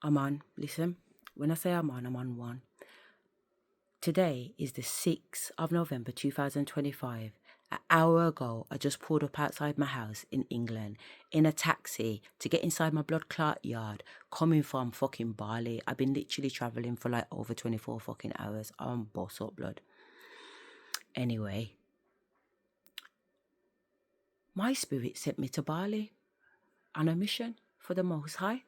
I'm on. Listen, when I say I'm on one. Today is the 6th of November 2025. An hour ago, I just pulled up outside my house in England in a taxi to get inside my blood clot yard coming from fucking Bali. I've been literally travelling for like over 24 fucking hours. I'm boss up blood. Anyway, my spirit sent me to Bali on a mission for the Most High.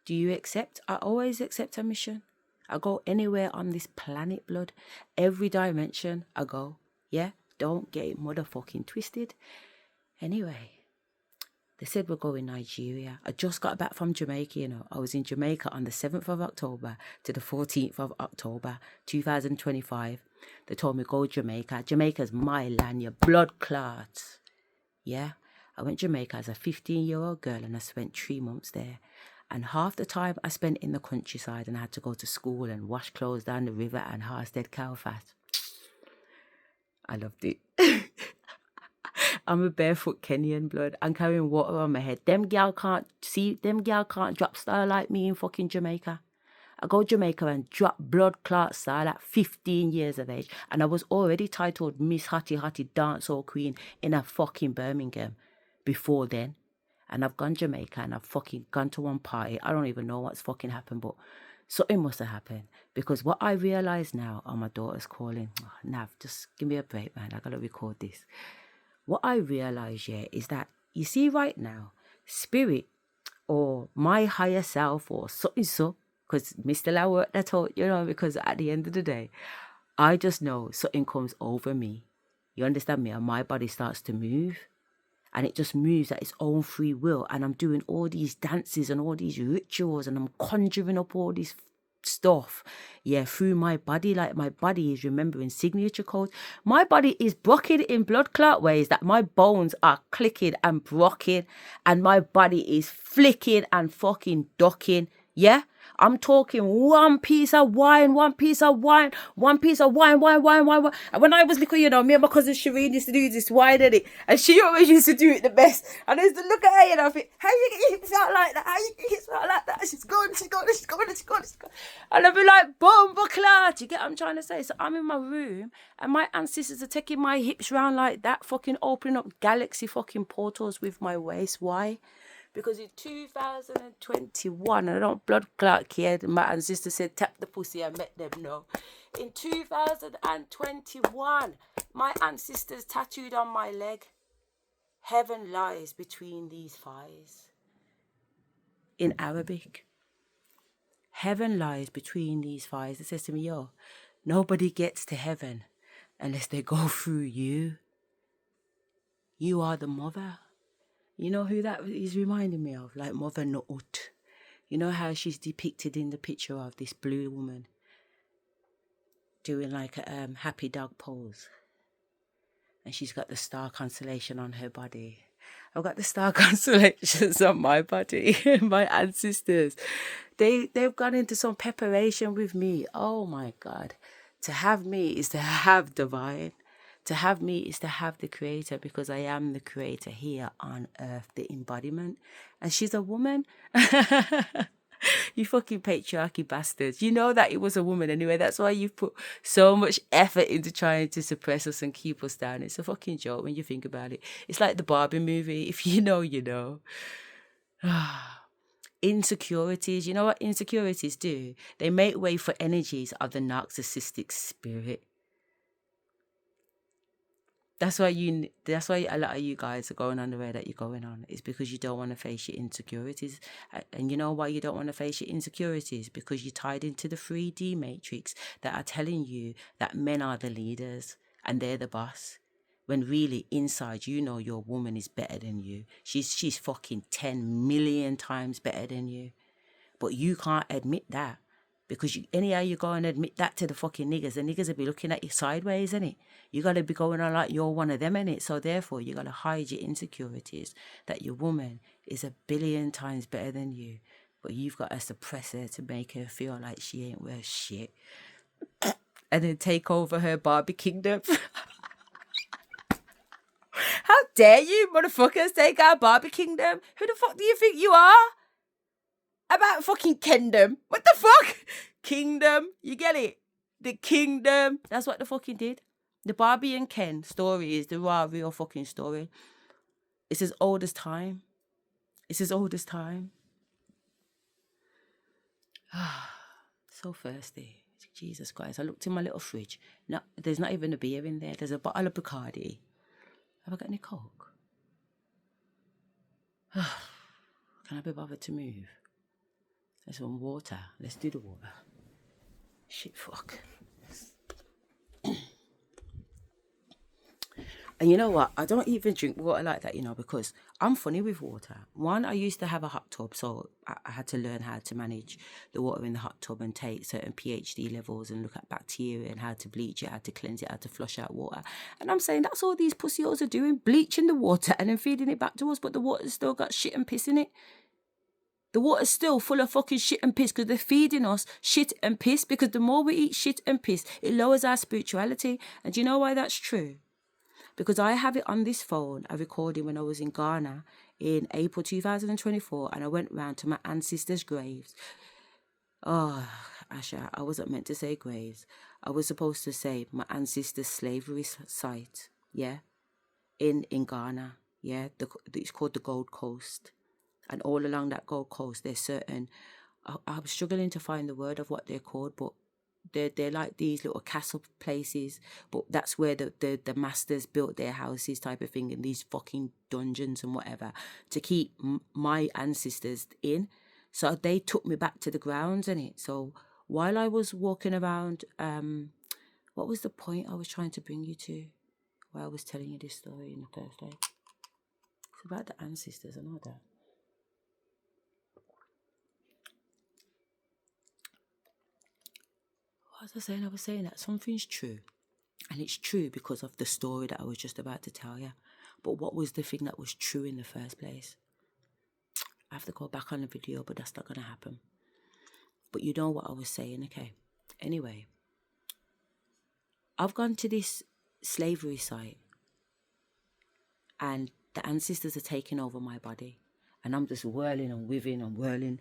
Do you accept? I always accept a mission. I go anywhere on this planet, blood. Every dimension I go. Yeah? Don't get it motherfucking twisted. Anyway, they said we're going Nigeria. I just got back from Jamaica, you know. I was in Jamaica on the 7th of October to the 14th of October, 2025. They told me go Jamaica. Jamaica's my land, you blood clots. Yeah? I went Jamaica as a 15-year-old girl and I spent 3 months there. And half the time I spent in the countryside and I had to go to school and wash clothes down the river and Harsted cow fat. I loved it. I'm a barefoot Kenyan, blood. I'm carrying water on my head. Them gal can't drop style like me in fucking Jamaica. I go Jamaica and drop blood clot style at 15 years of age. And I was already titled Miss Hottie Hottie Dancehall Queen in a fucking Birmingham before then. And I've gone Jamaica and I've fucking gone to one party. I don't even know what's fucking happened, but something must have happened. Because what I realise now, my daughter's calling. Oh, Nav, just give me a break, man. I gotta record this. What I realise, yeah, is that, you see right now, spirit or my higher self or something so, because Mr. Lauer, that's all, you know, because at the end of the day, I just know something comes over me. You understand me? And my body starts to move. And it just moves at its own free will. And I'm doing all these dances and all these rituals. And I'm conjuring up all this stuff. Yeah, through my body. Like my body is remembering signature codes. My body is brocking in blood clot ways that my bones are clicking and brocking. And my body is flicking and fucking ducking. Yeah? I'm talking one piece of wine. And when I was little, you know, me and my cousin Shireen used to do this wine, innit? And she always used to do it the best. And I used to look at her and I think, how you get your hips out like that? How you get your hips out like that? She's gone. And I'd be like, bomba clot. You get what I'm trying to say? So I'm in my room and my ancestors are taking my hips round like that, fucking opening up galaxy fucking portals with my waist. Why? Because in 2021, I don't blood clot kid, my ancestor said, tap the pussy, I met them, no. In 2021, my ancestors tattooed on my leg, heaven lies between these thighs. In Arabic, heaven lies between these thighs. It says to me, yo, nobody gets to heaven unless they go through you. You are the mother. You know who that is reminding me of? Like Mother Nut. You know how she's depicted in the picture of this blue woman doing like a happy dog pose. And she's got the star constellation on her body. I've got the star constellations on my body. My ancestors. They've gone into some preparation with me. Oh my God. To have me is to have divine. To have me is to have the creator, because I am the creator here on earth, the embodiment. And she's a woman. You fucking patriarchy bastards. You know that it was a woman anyway. That's why you've put so much effort into trying to suppress us and keep us down. It's a fucking joke when you think about it. It's like the Barbie movie. If you know, you know. Insecurities. You know what insecurities do? They make way for energies of the narcissistic spirit. That's why a lot of you guys are going on the way that you're going on. It's because you don't want to face your insecurities. And you know why you don't want to face your insecurities? Because you're tied into the 3D matrix that are telling you that men are the leaders and they're the boss. When really inside you know your woman is better than you. She's fucking 10 million times better than you. But you can't admit that. Because anyhow you go and admit that to the fucking niggas, the niggas will be looking at you sideways, innit? You got to be going on like you're one of them, innit? So therefore, you got to hide your insecurities that your woman is 1 billion times better than you. But you've got to suppress her to make her feel like she ain't worth shit. And then take over her Barbie kingdom. How dare you, motherfuckers, take our Barbie kingdom? Who the fuck do you think you are? about fucking kingdom. What the fuck? Kingdom. You get it? The kingdom. That's what the fucking did. The Barbie and Ken story is the raw, real fucking story. It's as old as time. It's as old as time. So thirsty. Jesus Christ. I looked in my little fridge. No, there's not even a beer in there. There's a bottle of Bacardi. Have I got any Coke? Can I be bothered to move? There's some water. Let's do the water. Shit, fuck. And you know what? I don't even drink water like that, because I'm funny with water. One, I used to have a hot tub, so I had to learn how to manage the water in the hot tub and take certain PhD levels and look at bacteria and how to bleach it, how to cleanse it, how to flush out water. And I'm saying that's all these pussyos are doing, bleaching the water and then feeding it back to us, but the water's still got shit and piss in it. The water's still full of fucking shit and piss because they're feeding us shit and piss, because the more we eat shit and piss, it lowers our spirituality. And do you know why that's true? Because I have it on this phone, a recording when I was in Ghana in April 2024, and I went round to my ancestors' graves. Oh, Asherah, I wasn't meant to say graves. I was supposed to say my ancestors' slavery site, yeah, in Ghana, yeah. It's called the Gold Coast. And all along that Gold Coast, there's certain, I'm struggling to find the word of what they're called, but they're like these little castle places, but that's where the masters built their houses type of thing, in these fucking dungeons and whatever, to keep my ancestors in. So they took me back to the grounds, innit? So while I was walking around, what was the point I was trying to bring you to while I was telling you this story in the first place? It's about the ancestors, I know that. What was I saying? I was saying that something's true. And it's true because of the story that I was just about to tell you. But what was the thing that was true in the first place? I have to go back on the video, but that's not going to happen. But you know what I was saying, okay? Anyway, I've gone to this slavery site and the ancestors are taking over my body. And I'm just whirling and whirling and whirling.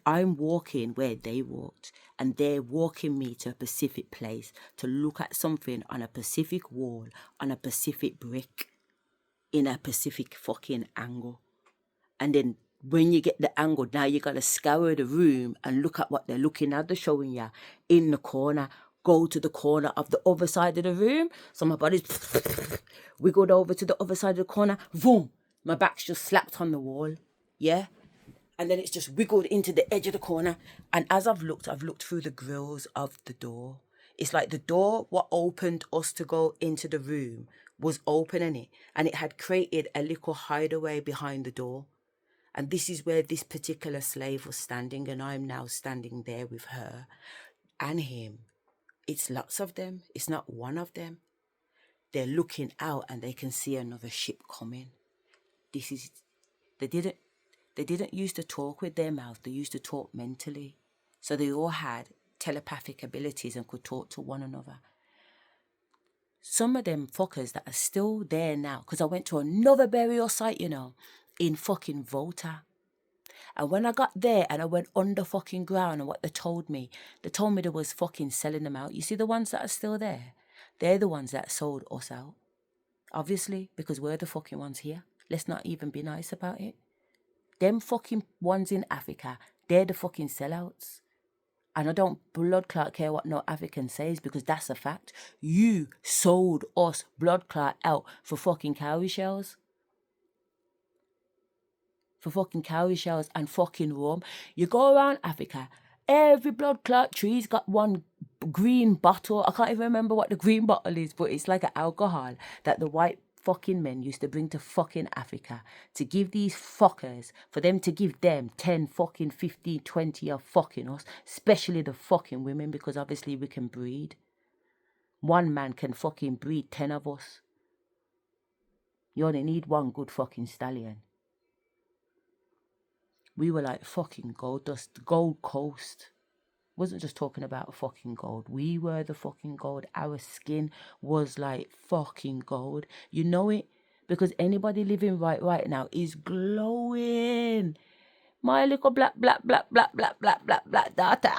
I'm walking where they walked. And they're walking me to a specific place to look at something on a specific wall, on a specific brick, in a specific fucking angle. And then when you get the angle, now you got to scour the room and look at what they're looking at. They're showing you in the corner. Go to the corner of the other side of the room. So my body's wiggled over to the other side of the corner. Boom. My back's just slapped on the wall. Yeah, and then it's just wiggled into the edge of the corner. And as I've looked through the grills of the door. It's like the door, what opened us to go into the room, was open, innit? And it had created a little hideaway behind the door. And this is where this particular slave was standing, and I'm now standing there with her and him. It's lots of them. It's not one of them. They're looking out and they can see another ship coming. They didn't used to talk with their mouth. They used to talk mentally. So they all had telepathic abilities and could talk to one another. Some of them fuckers that are still there now, because I went to another burial site, in fucking Volta. And when I got there and I went under fucking ground, and what they told me they was fucking selling them out. You see the ones that are still there? They're the ones that sold us out. Obviously, because we're the fucking ones here. Let's not even be nice about it. Them fucking ones in Africa, they're the fucking sellouts. And I don't blood clot care what no African says, because that's a fact. You sold us blood clot out for fucking cowrie shells. For fucking cowrie shells and fucking rum. You go around Africa, every blood clot tree's got one green bottle. I can't even remember what the green bottle is, but it's like an alcohol that the white fucking men used to bring to fucking Africa to give these fuckers, for them to give them 10 fucking 15 20 of fucking us, especially the fucking women, because obviously we can breed. One man can fucking breed 10 of us. You only need one good fucking stallion. We were like fucking gold dust, Gold Coast. Wasn't just talking about fucking gold. We were the fucking gold. Our skin was like fucking gold. You know it? Because anybody living right now is glowing. My little black daughter.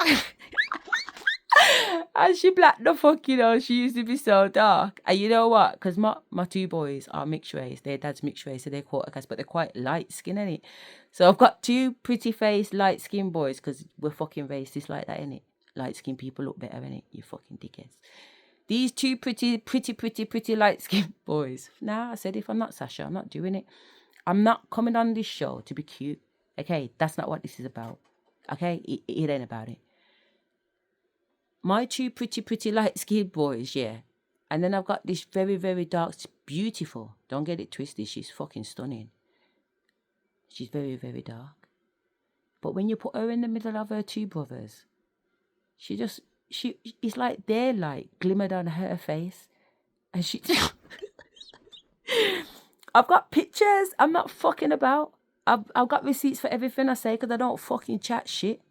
And she black the fuck, you know, she used to be so dark. And you know what? Because my two boys are mixed race. Their dad's mixed race, so they're Caucasian, but they're quite light skinned, innit? So I've got two pretty faced, light skinned boys, because we're fucking racist like that, innit? Light skinned people look better, innit? You fucking dickheads. These two pretty light skinned boys. Nah, I said, if I'm not Sasha, I'm not doing it. I'm not coming on this show to be cute. Okay, that's not what this is about. Okay, it ain't about it. My two pretty light-skinned boys, yeah. And then I've got this very dark, beautiful. Don't get it twisted. She's fucking stunning. She's very dark. But when you put her in the middle of her two brothers, it's like their light glimmered on her face. And she... I've got pictures. I'm not fucking about. I've got receipts for everything I say because I don't fucking chat shit.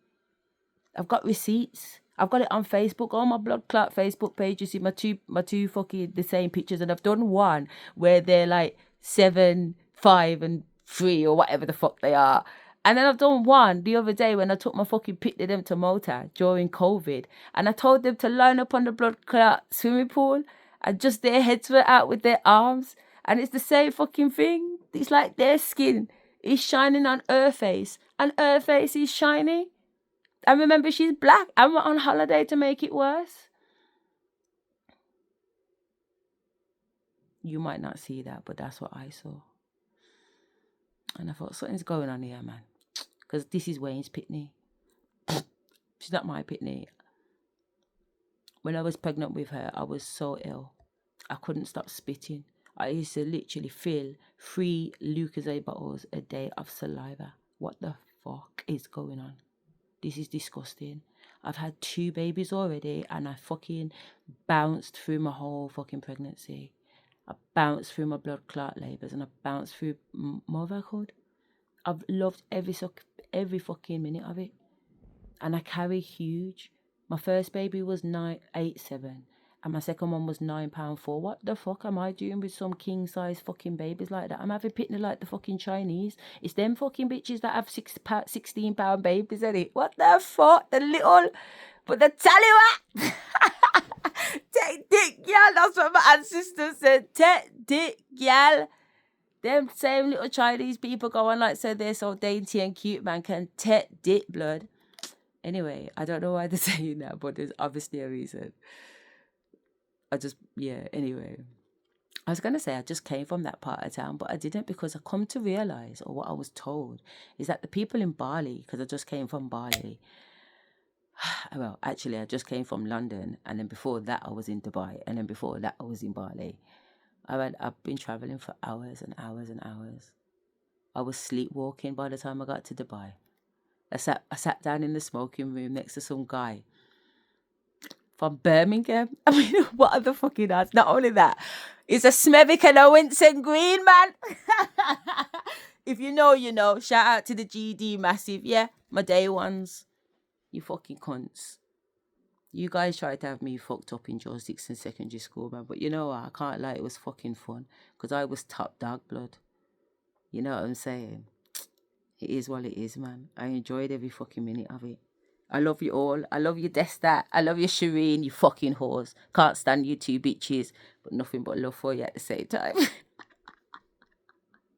I've got receipts. I've got it on Facebook, all my blood clot Facebook page. You see my two fucking the same pictures, and I've done one where they're like 7, 5, and 3 or whatever the fuck they are. And then I've done one the other day when I took my fucking pic of them to Malta during COVID, and I told them to line up on the blood clot swimming pool, and just their heads were out with their arms, and it's the same fucking thing. It's like their skin is shining on her face, and her face is shiny. And remember, she's black. I'm on holiday to make it worse. You might not see that, but that's what I saw. And I thought, something's going on here, man. Because this is Wayne's pitney. She's not my pitney. When I was pregnant with her, I was so ill. I couldn't stop spitting. I used to literally fill 3 Lucozade bottles a day of saliva. What the fuck is going on? This is disgusting. I've had 2 babies already, and I fucking bounced through my whole fucking pregnancy. I bounced through my blood clot labours, and I bounced through motherhood. I've loved every fucking minute of it. And I carry huge. My first baby was 9'8'7", and my second one was £9.4. What the fuck am I doing with some king size fucking babies like that? I'm having pitney like the fucking Chinese. It's them fucking bitches that have 16-pound babies, isn't it? What the fuck? The little... But they tell you what! Take dick, y'all. That's what my ancestors said. Take dick, y'all. Them same little Chinese people go on like so they're so dainty and cute, man, can take dick, blood. Anyway, I don't know why they're saying that, but there's obviously a reason. Anyway. I was going to say I just came from that part of town, but I didn't, because I come to realise, or what I was told, is that the people in Bali, because I just came from Bali, well, actually, I just came from London, and then before that I was in Dubai, and then before that I was in Bali. I've been travelling for hours and hours and hours. I was sleepwalking by the time I got to Dubai. I sat down in the smoking room next to some guy from Birmingham. I mean, what are the fucking odds? Not only that, it's a Smethwick and a Winston Green, man. If you know, you know. Shout out to the GD massive. Yeah, my day ones. You fucking cunts. You guys tried to have me fucked up in joysticks in secondary school, man. But you know what? I can't lie, it was fucking fun. Because I was top dog blood. You know what I'm saying? It is what it is, man. I enjoyed every fucking minute of it. I love you all. I love you, Destat. I love you, Shireen, you fucking whores. Can't stand you 2 bitches, but nothing but love for you at the same time.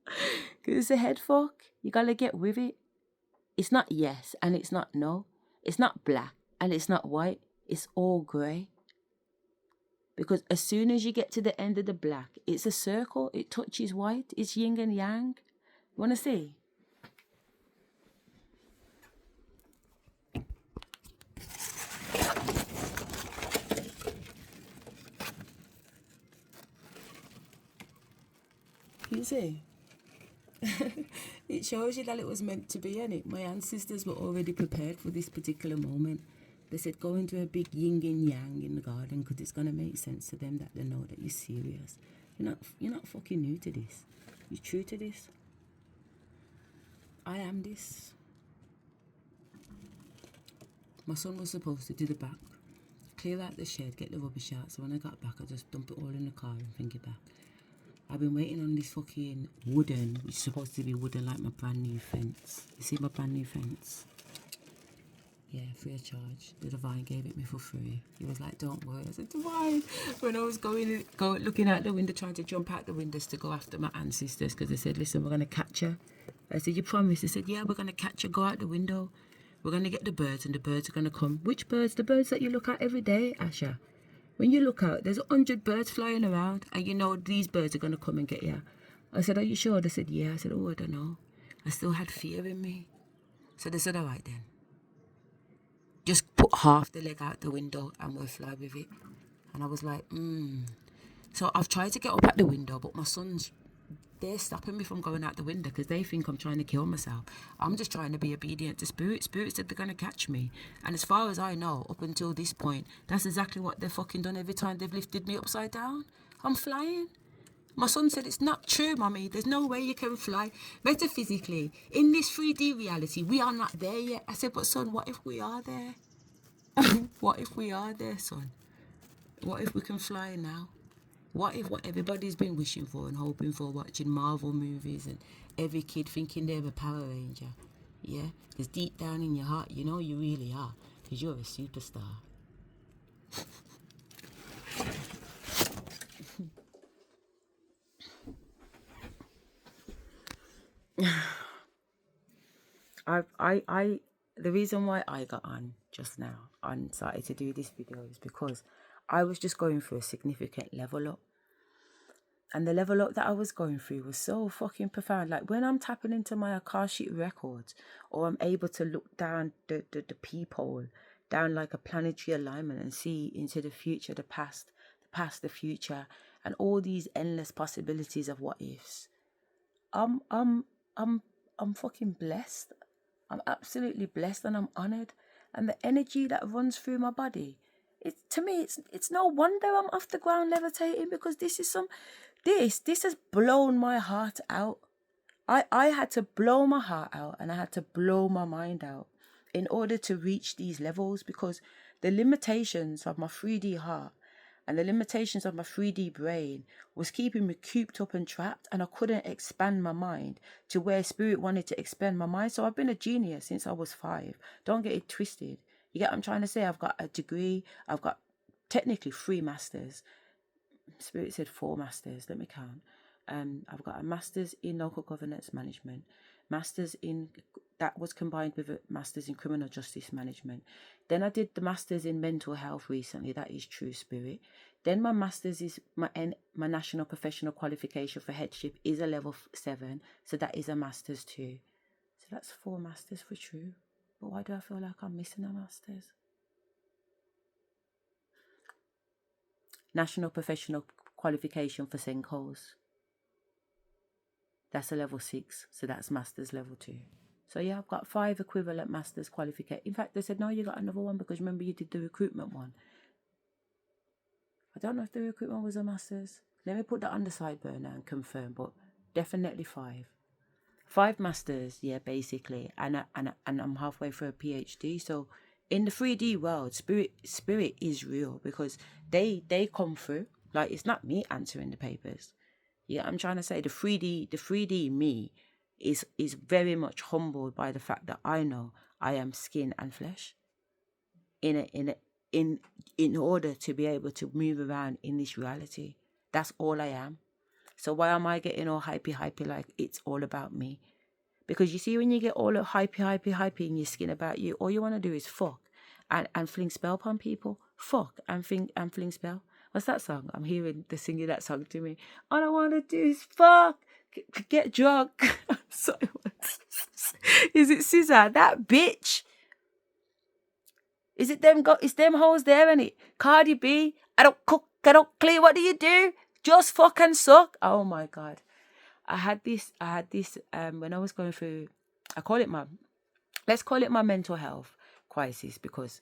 Because it's a head fuck. You gotta get with it. It's not yes and it's not no. It's not black and it's not white. It's all grey. Because as soon as you get to the end of the black, it's a circle. It touches white. It's yin and yang. You want to see? You see? It shows you that it was meant to be, innit? My ancestors were already prepared for this particular moment. They said, go into a big yin and yang in the garden because it's going to make sense to them that they know that you're serious. You're not fucking new to this. You're true to this. I am this. My son was supposed to do the back, clear out the shed, get the rubbish out. So when I got back, I just dump it all in the car and bring it back. I've been waiting on this fucking wooden, which is supposed to be wooden like my brand new fence. You see my brand new fence? Yeah, free of charge. The Divine gave it me for free. He was like, don't worry. I said, Divine. When I was looking out the window, trying to jump out the windows to go after my ancestors, because they said, listen, we're going to catch her. I said, you promise? They said, yeah, we're going to catch her. Go out the window. We're going to get the birds, and the birds are going to come. Which birds? The birds that you look at every day, Asherah. When you look out, there's 100 birds flying around, and you know these birds are going to come and get you. I said, are you sure? They said, yeah. I said, oh, I don't know. I still had fear in me. So they said, all right then. Just put half the leg out the window and we'll fly with it. And I was like, So I've tried to get up at the window, but my sons, they're stopping me from going out the window because they think I'm trying to kill myself. I'm just trying to be obedient to Spirit. Spirit said they're going to catch me. And as far as I know, up until this point, that's exactly what they've fucking done every time they've lifted me upside down. I'm flying. My son said, it's not true, Mummy. There's no way you can fly. Metaphysically, in this 3D reality, we are not there yet. I said, but son, what if we are there? What if we are there, son? What if we can fly now? What if what everybody's been wishing for and hoping for, watching Marvel movies and every kid thinking they're a Power Ranger? Yeah? Because deep down in your heart, you know you really are. Because you're a superstar. The reason why I got on just now and started to do this video is because I was just going through a significant level up. And the level up that I was going through was so fucking profound. Like when I'm tapping into my Akashic records, or I'm able to look down the peephole, down like a planetary alignment and see into the future, the past, the future, and all these endless possibilities of what ifs. I'm fucking blessed. I'm absolutely blessed and I'm honored. And the energy that runs through my body, to me, it's no wonder I'm off the ground levitating, because this has blown my heart out. I had to blow my heart out and I had to blow my mind out in order to reach these levels, because the limitations of my 3D heart and the limitations of my 3D brain was keeping me cooped up and trapped, and I couldn't expand my mind to where Spirit wanted to expand my mind. So I've been a genius since I was 5. Don't get it twisted. You get what I'm trying to say? I've got a degree. I've got technically 3 masters. Spirit said 4 masters. Let me count. I've got a master's in local governance management, master's in that was combined with a master's in criminal justice management. Then I did the master's in mental health recently. That is true, Spirit. Then my master's is my national professional qualification for headship is a level 7, so that is a master's too. So that's 4 masters for true. But why do I feel like I'm missing a master's? National professional qualification for Senkos. That's a level 6, so that's master's level 2. So yeah, I've got 5 equivalent master's qualifications. In fact, they said, no, you got another one because remember you did the recruitment one. I don't know if the recruitment was a master's. Let me put that on the side burner and confirm, but definitely 5. 5 masters, yeah, basically, and I'm halfway through a PhD. So in the 3D world, spirit is real, because they come through. Like, it's not me answering the papers. Yeah, I'm trying to say the 3D me is very much humbled by the fact that I know I am skin and flesh. In order to be able to move around in this reality, that's all I am. So why am I getting all hypey like it's all about me? Because you see, when you get all hypey in your skin about you, all you want to do is fuck and fling spell upon people. Fuck and fling spell. What's that song? I'm hearing the singing that song to me. All I want to do is fuck, get drunk. Sorry, is it Scissor? That bitch. Is it them? It's them hoes there, ain't it? Cardi B. I don't cook, I don't clean. What do you do? Just fuck and suck. Oh my God. I had this when I was going through, let's call it my mental health crisis, because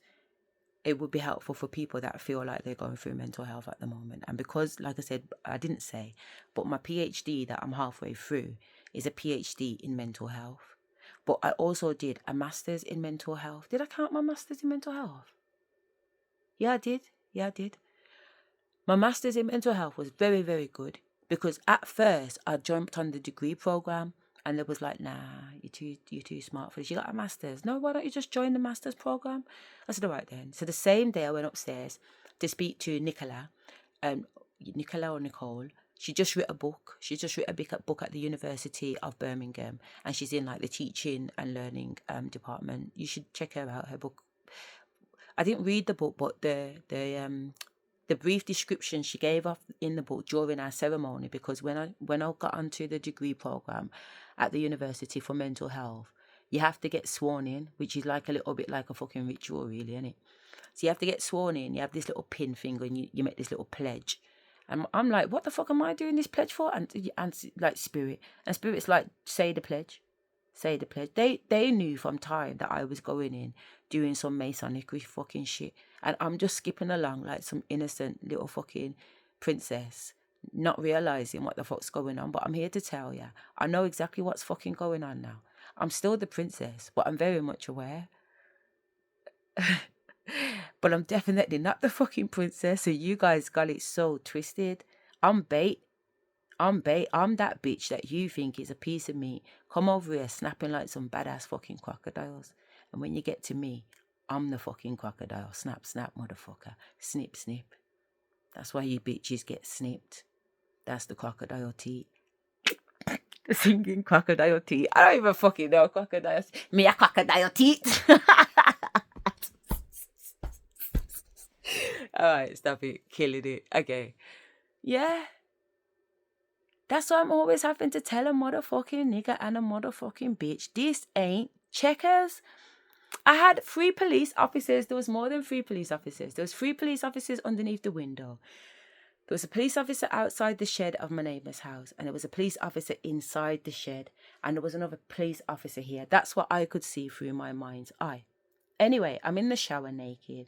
it would be helpful for people that feel like they're going through mental health at the moment. And because, like I said, I didn't say, but my PhD that I'm halfway through is a PhD in mental health. But I also did a master's in mental health. Did I count my master's in mental health? Yeah, I did. My master's in mental health was very, very good. Because at first I jumped on the degree program and they was like, nah, you're too smart for this. You got a master's. No, why don't you just join the master's program? I said, all right then. So the same day I went upstairs to speak to Nicola, Nicola or Nicole. She just wrote a book. She just wrote a book at the University of Birmingham, and she's in like the teaching and learning department. You should check her out. Her book. I didn't read the book, but the brief description she gave us in the book during our ceremony, because when I got onto the degree program at the University for mental health, you have to get sworn in, which is like a little bit like a fucking ritual, really, isn't it? So you have to get sworn in. You have this little pin finger, and you make this little pledge. And I'm like, what the fuck am I doing this pledge for? And like Spirit's like, say the pledge. Say the pledge. They knew from time that I was going in doing some Masonic fucking shit, and I'm just skipping along like some innocent little fucking princess, not realizing what the fuck's going on. But I'm here to tell you, I know exactly what's fucking going on now. I'm still the princess, but I'm very much aware. But I'm definitely not the fucking princess, so you guys got it so twisted. I'm bait. I'm that bitch that you think is a piece of meat. Come over here snapping like some badass fucking crocodiles. And when you get to me, I'm the fucking crocodile. Snap, snap, motherfucker. Snip, snip. That's why you bitches get snipped. That's the crocodile teeth. The singing crocodile teeth. I don't even fucking know crocodiles. Me a crocodile teeth. Alright, stop it. Killing it. Okay. Yeah. That's why I'm always having to tell a motherfucking nigga and a motherfucking bitch. This ain't checkers. I had 3 police officers. There was more than 3 police officers. There was 3 police officers underneath the window. There was a police officer outside the shed of my neighbour's house. And there was a police officer inside the shed. And there was another police officer here. That's what I could see through my mind's eye. Anyway, I'm in the shower naked.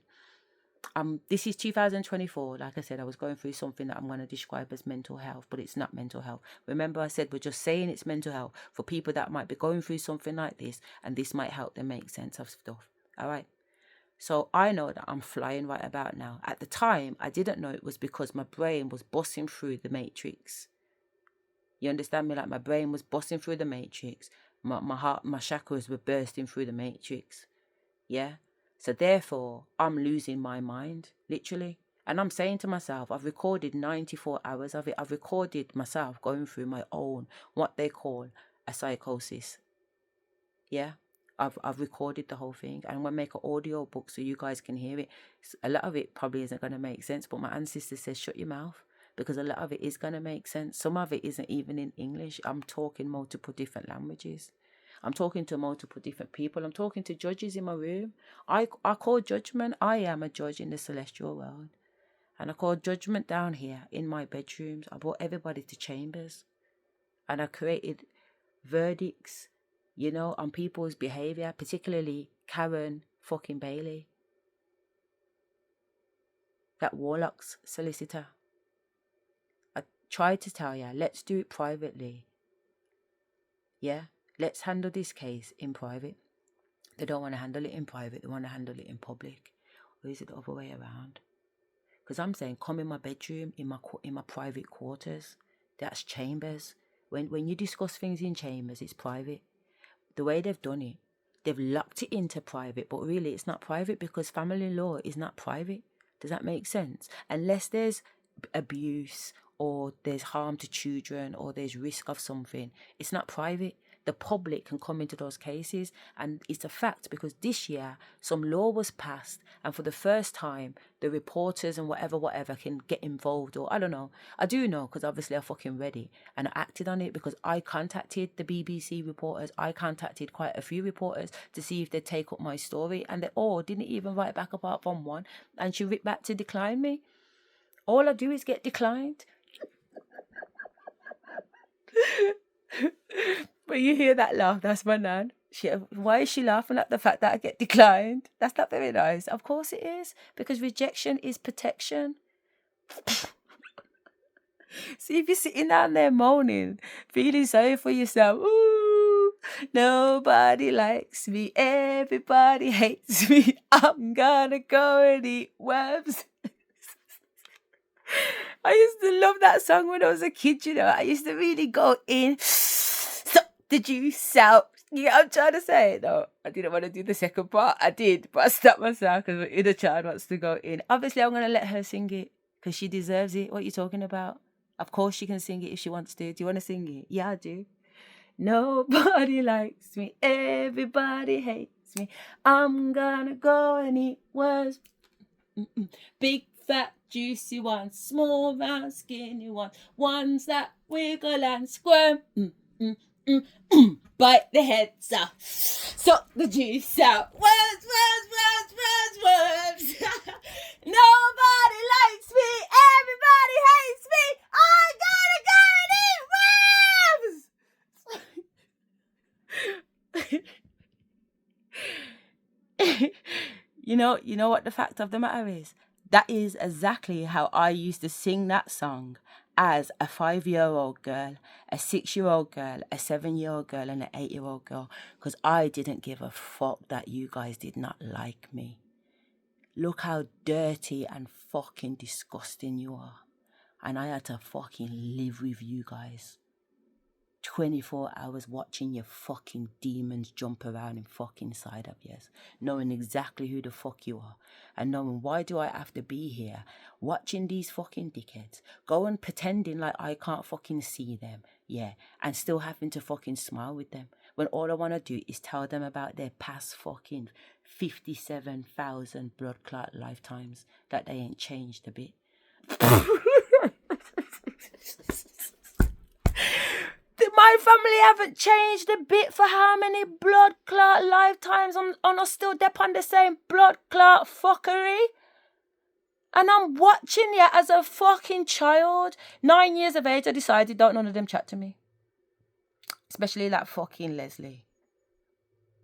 This is 2024. Like I said, I was going through something that I'm going to describe as mental health, but it's not mental health. Remember, I said we're just saying it's mental health for people that might be going through something like this, and this might help them make sense of stuff. All right. So I know that I'm flying right about now. At the time, I didn't know it was because my brain was busting through the matrix. You understand me? Like my brain was busting through the matrix. My heart, my chakras were bursting through the matrix. Yeah. So therefore, I'm losing my mind, literally. And I'm saying to myself, I've recorded 94 hours of it. I've recorded myself going through my own, what they call a psychosis. Yeah, I've recorded the whole thing. And I'm going to make an audio book so you guys can hear it. A lot of it probably isn't going to make sense, but my ancestor says, shut your mouth. Because a lot of it is going to make sense. Some of it isn't even in English. I'm talking multiple different languages. I'm talking to multiple different people. I'm talking to judges in my room. I call judgment. I am a judge in the celestial world. And I call judgment down here in my bedrooms. I brought everybody to chambers. And I created verdicts, on people's behaviour, particularly Karen fucking Bailey. That Warlock's solicitor. I tried to tell you, let's do it privately. Yeah? Let's handle this case in private. They don't want to handle it in private. They want to handle it in public. Or is it the other way around? Because I'm saying, come in my bedroom, in my private quarters. That's chambers. When you discuss things in chambers, it's private. The way they've done it, they've locked it into private. But really, it's not private because family law is not private. Does that make sense? Unless there's abuse or there's harm to children or there's risk of something, it's not private. The public can come into those cases, and it's a fact because this year some law was passed, and for the first time the reporters and whatever can get involved. Or I don't know, I do know because obviously I fucking read it and I acted on it, because I contacted the BBC reporters, I contacted quite a few reporters to see if they'd take up my story, and they all didn't even write back apart from one, and she wrote back to decline me. All I do is get declined. When you hear that laugh, that's my nan. Why is she laughing at the fact that I get declined? That's not very nice. Of course it is, because rejection is protection. See, if you're sitting down there moaning, feeling sorry for yourself, ooh, nobody likes me, everybody hates me, I'm gonna go and eat worms. I used to love that song when I was a kid, you know. I used to really go in, suck the juice out. Yeah, I'm trying to say. No, I didn't want to do the second part. I did, but I stopped myself because my inner child wants to go in. Obviously, I'm going to let her sing it because she deserves it. What are you talking about? Of course she can sing it if she wants to. Do you want to sing it? Yeah, I do. Nobody likes me. Everybody hates me. I'm gonna go and eat worms. Big, fat, juicy ones. Small, round, skinny ones. Ones that wiggle and squirm. Bite the heads off. Suck the juice out. Worms, worms, worms, worms, worms. Nobody likes me. Everybody hates me. I gotta go and eat worms. You know what the fact of the matter is? That is exactly how I used to sing that song as a 5-year-old girl, a 6-year-old girl, a 7-year-old girl, and an 8-year-old girl, because I didn't give a fuck that you guys did not like me. Look how dirty and fucking disgusting you are. And I had to fucking live with you guys. 24 hours watching your fucking demons jump around in fucking side of yours, knowing exactly who the fuck you are, and knowing why do I have to be here watching these fucking dickheads go and pretending like I can't fucking see them, yeah, and still having to fucking smile with them when all I want to do is tell them about their past fucking 57,000 blood clot lifetimes that they ain't changed a bit. My family haven't changed a bit for how many blood clot lifetimes on us still dep on the same blood clot fuckery. And I'm watching you as a fucking child. 9 years of age, I decided don't none of them chat to me. Especially that fucking Leslie.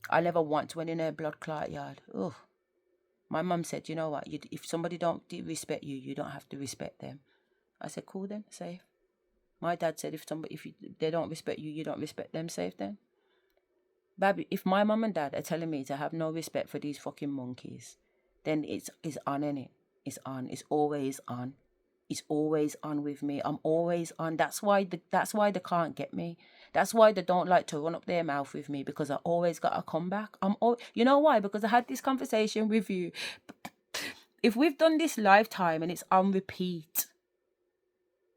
I never once went in her blood clot yard. Ugh. My mum said, you know what, if somebody don't respect you, you don't have to respect them. I said, cool then, safe. My dad said, if they don't respect you, you don't respect them, safe then. Baby, if my mum and dad are telling me to have no respect for these fucking monkeys, then it's on, innit? It's on. It's always on. It's always on with me. I'm always on. That's why they can't get me. That's why they don't like to run up their mouth with me, because I always got to come back. You know why? Because I had this conversation with you. If we've done this lifetime and it's on repeat,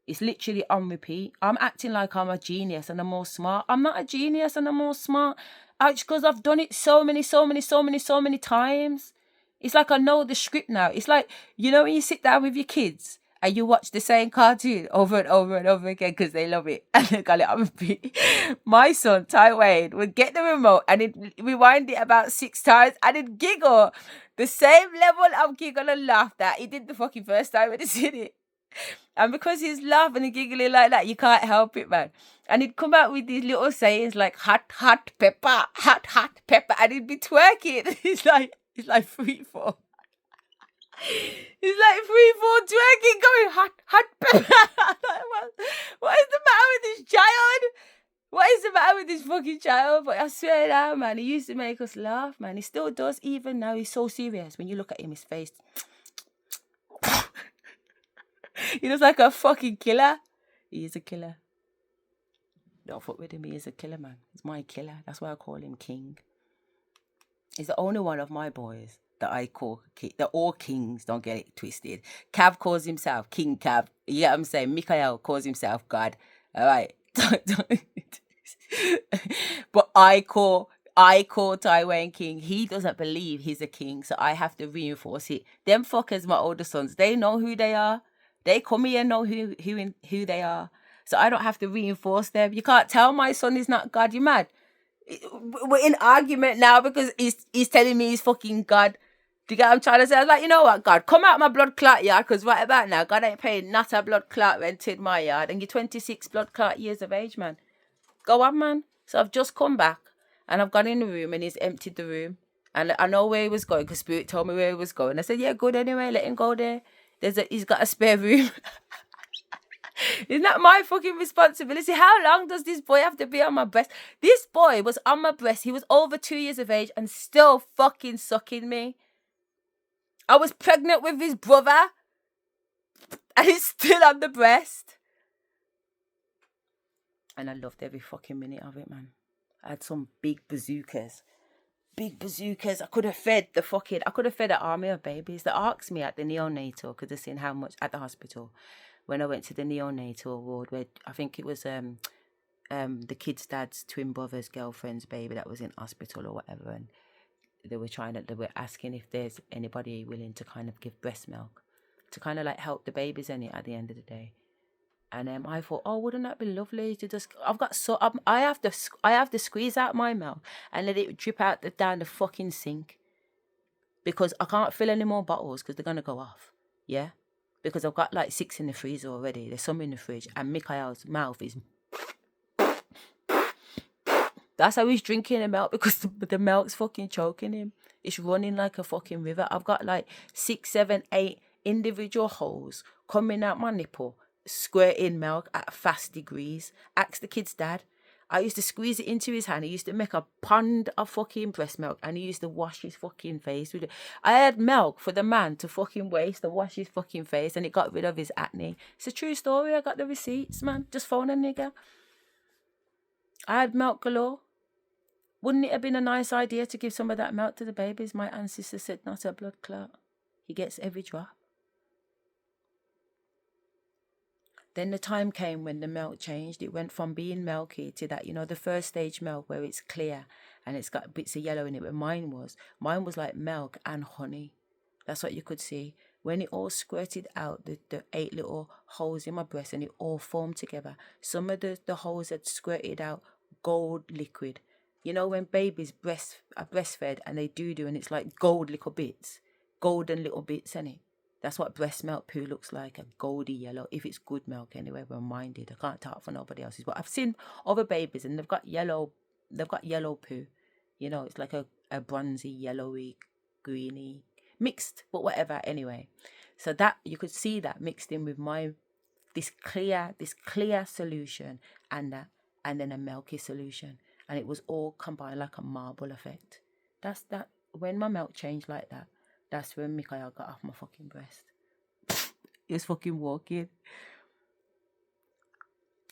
it's literally on repeat. I'm acting like I'm a genius and I'm more smart. I'm not a genius and I'm more smart. Because I've done it so many times. It's like I know the script now. It's like, you know when you sit down with your kids and you watch the same cartoon over and over and over again because they love it and they got it on repeat. My son, Ty Wayne, would get the remote and he'd rewind it about 6 times and he'd giggle. The same level of giggle and laugh that he did the fucking first time when he did it. And because he's laughing and giggling like that, you can't help it, man. And he'd come out with these little sayings like hot pepper, hot pepper, and he'd be twerking. He's like 3-4. He's like 3-4 twerking, going hot pepper. What is the matter with this child? What is the matter with this fucking child? But I swear now, man, he used to make us laugh, man. He still does even now. He's so serious. When you look at him, his face... He looks like a fucking killer. He is a killer. Don't fuck with him. He is a killer, man. He's my killer. That's why I call him King. He's the only one of my boys that I call King. They're all kings. Don't get it twisted. Cav calls himself King Cav. You get what I'm saying? Mikael calls himself God. All right. But I call Taiwan King. He doesn't believe he's a king, so I have to reinforce it. Them fuckers, my older sons, they know who they are. They come here and know who they are. So I don't have to reinforce them. You can't tell my son is not God. You mad? We're in argument now because he's telling me he's fucking God. Do you get what I'm trying to say? I was like, you know what, God, come out my blood clot yard, because right about now, God ain't paying not a blood clot rent in my yard. And you're 26 blood clot years of age, man. Go on, man. So I've just come back and I've gone in the room and he's emptied the room. And I know where he was going because Spirit told me where he was going. I said, yeah, good anyway, let him go there. He's got a spare room. It's not my fucking responsibility. How long does this boy have to be on my breast? This boy was on my breast. He was over 2 years of age and still fucking sucking me. I was pregnant with his brother. And it's still on the breast. And I loved every fucking minute of it, man. I had some big bazookas. Big bazookas. I could have fed the army of babies. They asked me at the neonatal, because they seen how much at the hospital, when I went to the neonatal ward, where I think it was the kid's dad's twin brother's girlfriend's baby that was in hospital or whatever, and they were asking if there's anybody willing to kind of give breast milk to kind of like help the babies in it at the end of the day. And I thought, oh, wouldn't that be lovely to just? I have to squeeze out my milk and let it drip out down the fucking sink, because I can't fill any more bottles because they're gonna go off. Yeah, because I've got like 6 in the freezer already. There's some in the fridge, and Mikhail's mouth is. That's how he's drinking the milk, because the milk's fucking choking him. It's running like a fucking river. I've got like 6, 7, 8 individual holes coming out my nipple, squirting milk at fast degrees. Ask the kid's dad. I used to squeeze it into his hand. He used to make a pond of fucking breast milk, and he used to wash his fucking face with it. I had milk for the man to fucking waste and wash his fucking face, and it got rid of his acne. It's a true story. I got the receipts, man. Just phone a nigga. I had milk galore. Wouldn't it have been a nice idea to give some of that milk to the babies? My ancestor said, not a blood clot. He gets every drop. Then the time came when the milk changed. It went from being milky to that, the first stage milk where it's clear and it's got bits of yellow in it, where mine was like milk and honey. That's what you could see. When it all squirted out, the 8 little holes in my breast, and it all formed together. Some of the holes had squirted out gold liquid. When babies are breastfed and they do, and it's like golden little bits, isn't it? That's what breast milk poo looks like, a goldy yellow, if it's good milk anyway. Well, mine did. I can't talk for nobody else's, but I've seen other babies and they've got yellow poo. It's like a bronzy, yellowy, greeny, mixed, but whatever anyway. So that, you could see that mixed in with this clear solution and then a milky solution. And it was all combined like a marble effect. That's that. When my milk changed like that, that's when Mikhail got off my fucking breast. He was fucking walking.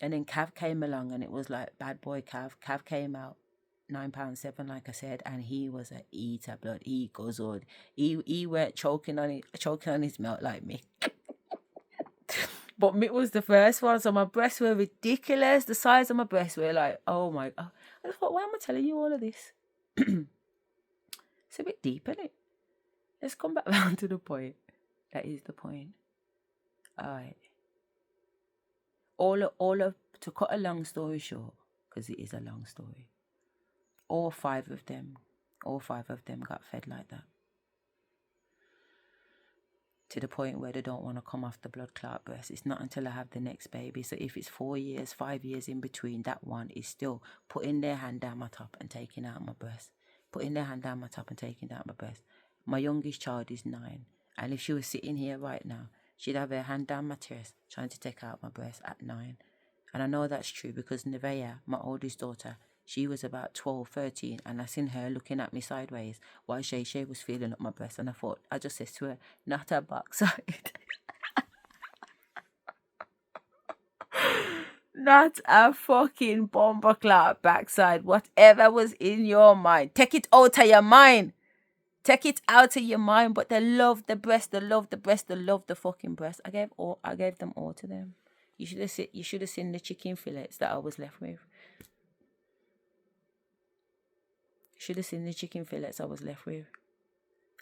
And then Cav came along, and it was like bad boy Cav. Cav came out £9.7, like I said, and he was a eater, blood. He guzzled. He weren't choking on his milk like me. But Mick was the first one, so my breasts were ridiculous. The size of my breasts were like, oh my God. I thought, why am I telling you all of this? It's a bit deep, isn't it? Let's come back round to the point. That is the point. Alright. To cut a long story short, because it is a long story, all five of them got fed like that. To the point where they don't want to come off the blood clot breast. It's not until I have the next baby. So if it's 4 years, 5 years in between, that one is still putting their hand down my top and taking out my breast. Putting their hand down my top and taking out my breast. My youngest child is 9. And if she was sitting here right now, she'd have her hand down my chest trying to take out my breast at 9. And I know that's true because Nevaeh, my oldest daughter, she was about 12, 13, and I seen her looking at me sideways while Shay was feeling up my breast. And I just said to her, not her backside. Not a fucking bomber clout backside. Whatever was in your mind, take it out of your mind. Take it out of your mind. But they love the breast, they love the breast, they love the fucking breast. I gave them all to them. You should have seen the chicken fillets that I was left with. Should have seen the chicken fillets I was left with.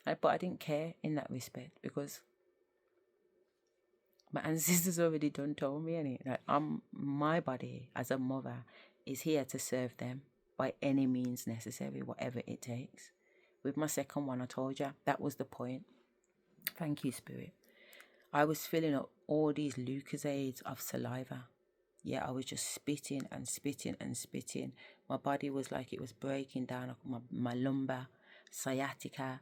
But I didn't care in that respect because my ancestors already done told me any. Like my body as a mother is here to serve them by any means necessary, whatever it takes. With my second one, I told you that was the point. Thank you, Spirit. I was filling up all these Lucasades of saliva. Yeah, I was just spitting and spitting and spitting. My body was like it was breaking down, my lumbar, sciatica.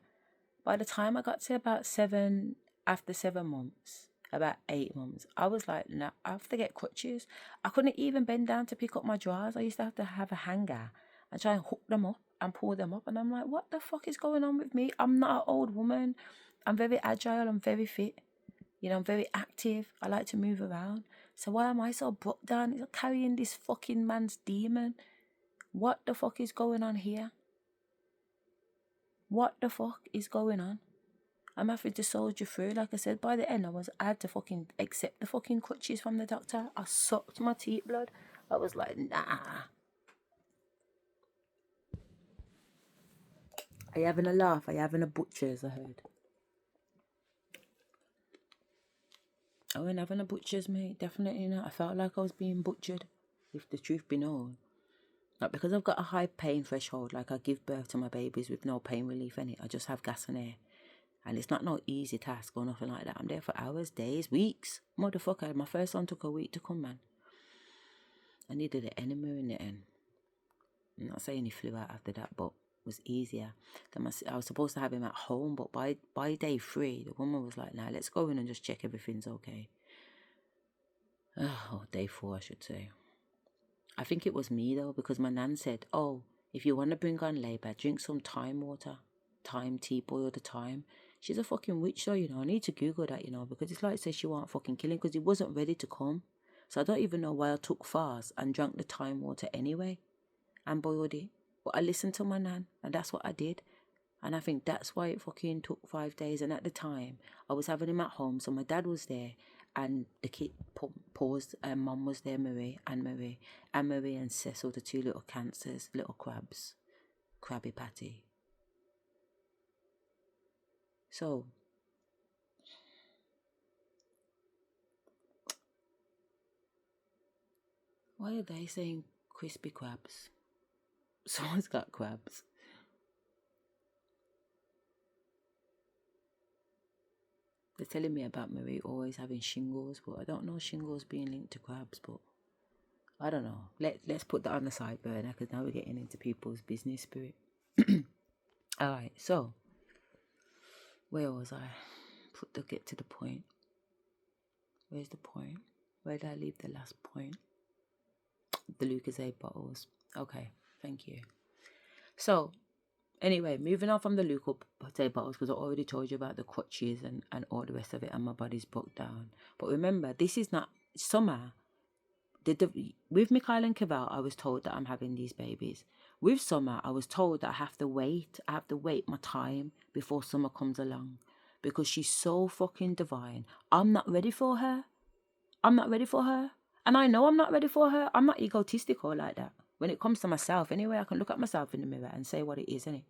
By the time I got to about 7 months, about 8 months, I was like, no, I have to get crutches. I couldn't even bend down to pick up my drawers. I used to have a hanger and try and hook them up and pull them up. And I'm like, what the fuck is going on with me? I'm not an old woman. I'm very agile. I'm very fit. You know, I'm very active. I like to move around. So why am I so brought down? You're carrying this fucking man's demon. What the fuck is going on here? What the fuck is going on? I'm having to soldier through. Like I said, by the end, I had to fucking accept the fucking crutches from the doctor. I sucked my teeth blood. I was like, nah. Are you having a laugh? Are you having a butcher's, I heard? I wasn't having a butcher's, mate. Definitely not. I felt like I was being butchered, if the truth be known. Like, because I've got a high pain threshold, like I give birth to my babies with no pain relief in it. I just have gas and air. And it's not no easy task or nothing like that. I'm there for hours, days, weeks. Motherfucker, my first one took a week to come, man. I needed an enema in the end. I'm not saying he flew out after that, but it was easier. I was supposed to have him at home, but by day 3, the woman was like, nah, let's go in and just check everything's okay. Oh, day 4, I should say. I think it was me, though, because my nan said, oh, if you want to bring on labour, drink some thyme water. Thyme tea, boil the thyme. She's a fucking witch, though, you know. I need to Google that, you know, because it's like it says she won't fucking kill him because he wasn't ready to come. So I don't even know why I took fast and drank the thyme water anyway and boiled it. But I listened to my nan, and that's what I did. And I think that's why it fucking took 5 days. And at the time, I was having him at home, so my dad was there, and the kid paused, and Mum was there, Marie and Cecil, the 2 little cancers, little crabs, Krabby Patty. So, why are they saying crispy crabs? Someone's got crabs. They're telling me about Marie always having shingles, but I don't know shingles being linked to crabs, but I don't know. Let's put that on the side burner because now we're getting into people's business spirit. Alright, so where was I? Get to the point. Where's the point? Where did I leave the last point? The Lucozade bottles. Okay, thank you. So, anyway, moving on from the Lucozade bottles, because I already told you about the crutches and all the rest of it, and my body's broke down. But remember, this is not summer. With Mikhail and Keval, I was told that I'm having these babies. With Summer, I was told that I have to wait my time before Summer comes along, because she's so fucking divine. I'm not ready for her. And I know I'm not ready for her. I'm not egotistical like that. When it comes to myself, anyway, I can look at myself in the mirror and say what it is, innit?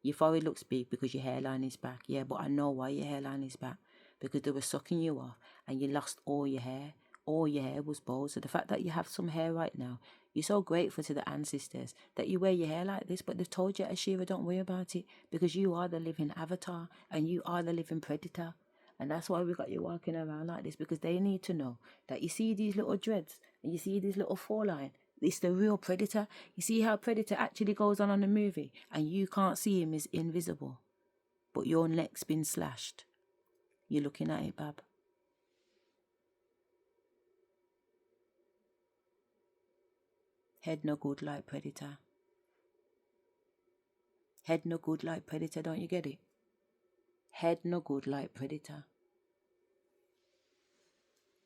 Your forehead looks big because your hairline is back. Yeah, but I know why your hairline is back. Because they were sucking you off and you lost all your hair. All your hair was bald. So the fact that you have some hair right now, you're so grateful to the ancestors that you wear your hair like this. But they've told you, Asherah, don't worry about it, because you are the living avatar and you are the living predator. And that's why we got you walking around like this, because they need to know that you see these little dreads and you see these little four line. It's the real predator. You see how Predator actually goes on the movie and you can't see him, is invisible. But your neck's been slashed. You're looking at it, Bab. Head no good like Predator. Head no good like Predator, don't you get it? Head no good like Predator.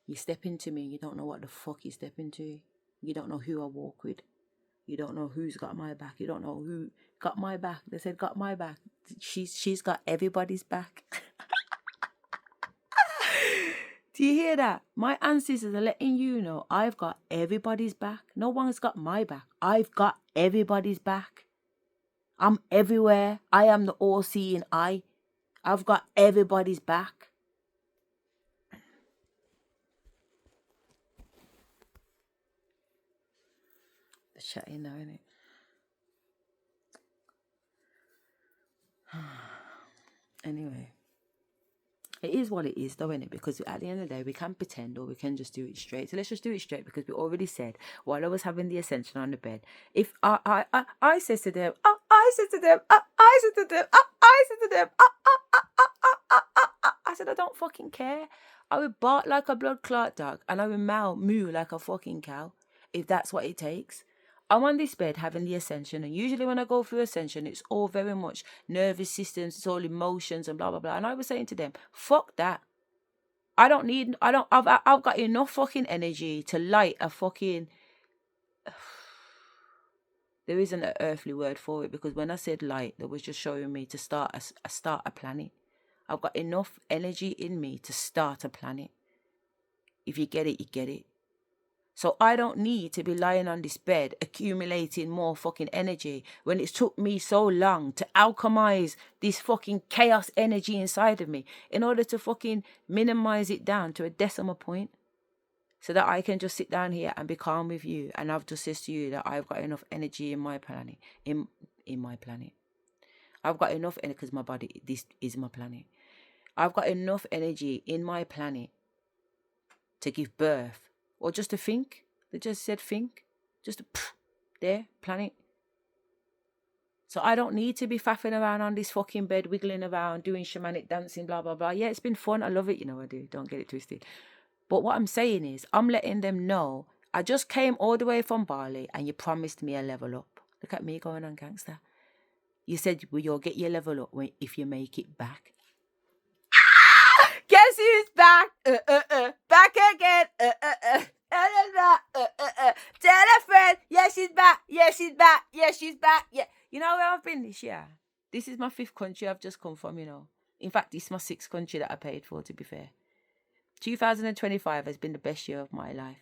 You step into me, you don't know what the fuck you step into. You don't know who I walk with. You don't know who's got my back. You don't know who got my back. They said got my back. She's got everybody's back. Do you hear that? My ancestors are letting you know I've got everybody's back. No one's got my back. I've got everybody's back. I'm everywhere. I am the all-seeing eye. I've got everybody's back. The chatting now, innit? Anyway. It is what it is, though, innit? Because at the end of the day, we can't pretend, or we can just do it straight. So let's just do it straight, because we already said, while I was having the ascension on the bed, if I said to them, I said to them, I said, I don't fucking care. I would bark like a blood clot dog, and I would moo like a fucking cow, if that's what it takes. I'm on this bed having the ascension, and usually when I go through ascension, it's all very much nervous systems, it's all emotions and blah, blah, blah. And I was saying to them, fuck that. I've got enough fucking energy to light a fucking, there isn't an earthly word for it, because when I said light, that was just showing me to start a planet. I've got enough energy in me to start a planet. If you get it, you get it. So I don't need to be lying on this bed accumulating more fucking energy when it's took me so long to alchemize this fucking chaos energy inside of me in order to fucking minimize it down to a decimal point, so that I can just sit down here and be calm with you. And I've just said to you that I've got enough energy in my planet, in my planet. I've got enough energy, because my body, this is my planet. I've got enough energy in my planet to give birth, or just to think. They just said think. Just there, planet. So I don't need to be faffing around on this fucking bed, wiggling around, doing shamanic dancing, blah, blah, blah. Yeah, it's been fun. I love it. You know I do. Don't get it twisted. But what I'm saying is, I'm letting them know, I just came all the way from Bali and you promised me a level up. Look at me going on gangster. You said, well, you'll get your level up if you make it back. Guess who's back? Back again. Tell a friend. Yes, she's back. Yes, she's back. Yes, she's back. Yeah. You know where I've been this year? This is my 5th country I've just come from, you know. In fact, this is my 6th country that I paid for, to be fair. 2025 has been the best year of my life.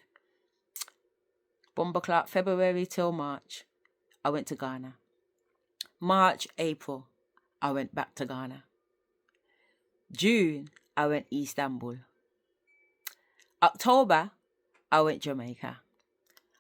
Bumbleclot, February till March, I went to Ghana. March, April, I went back to Ghana. June, I went Istanbul. October, I went Jamaica.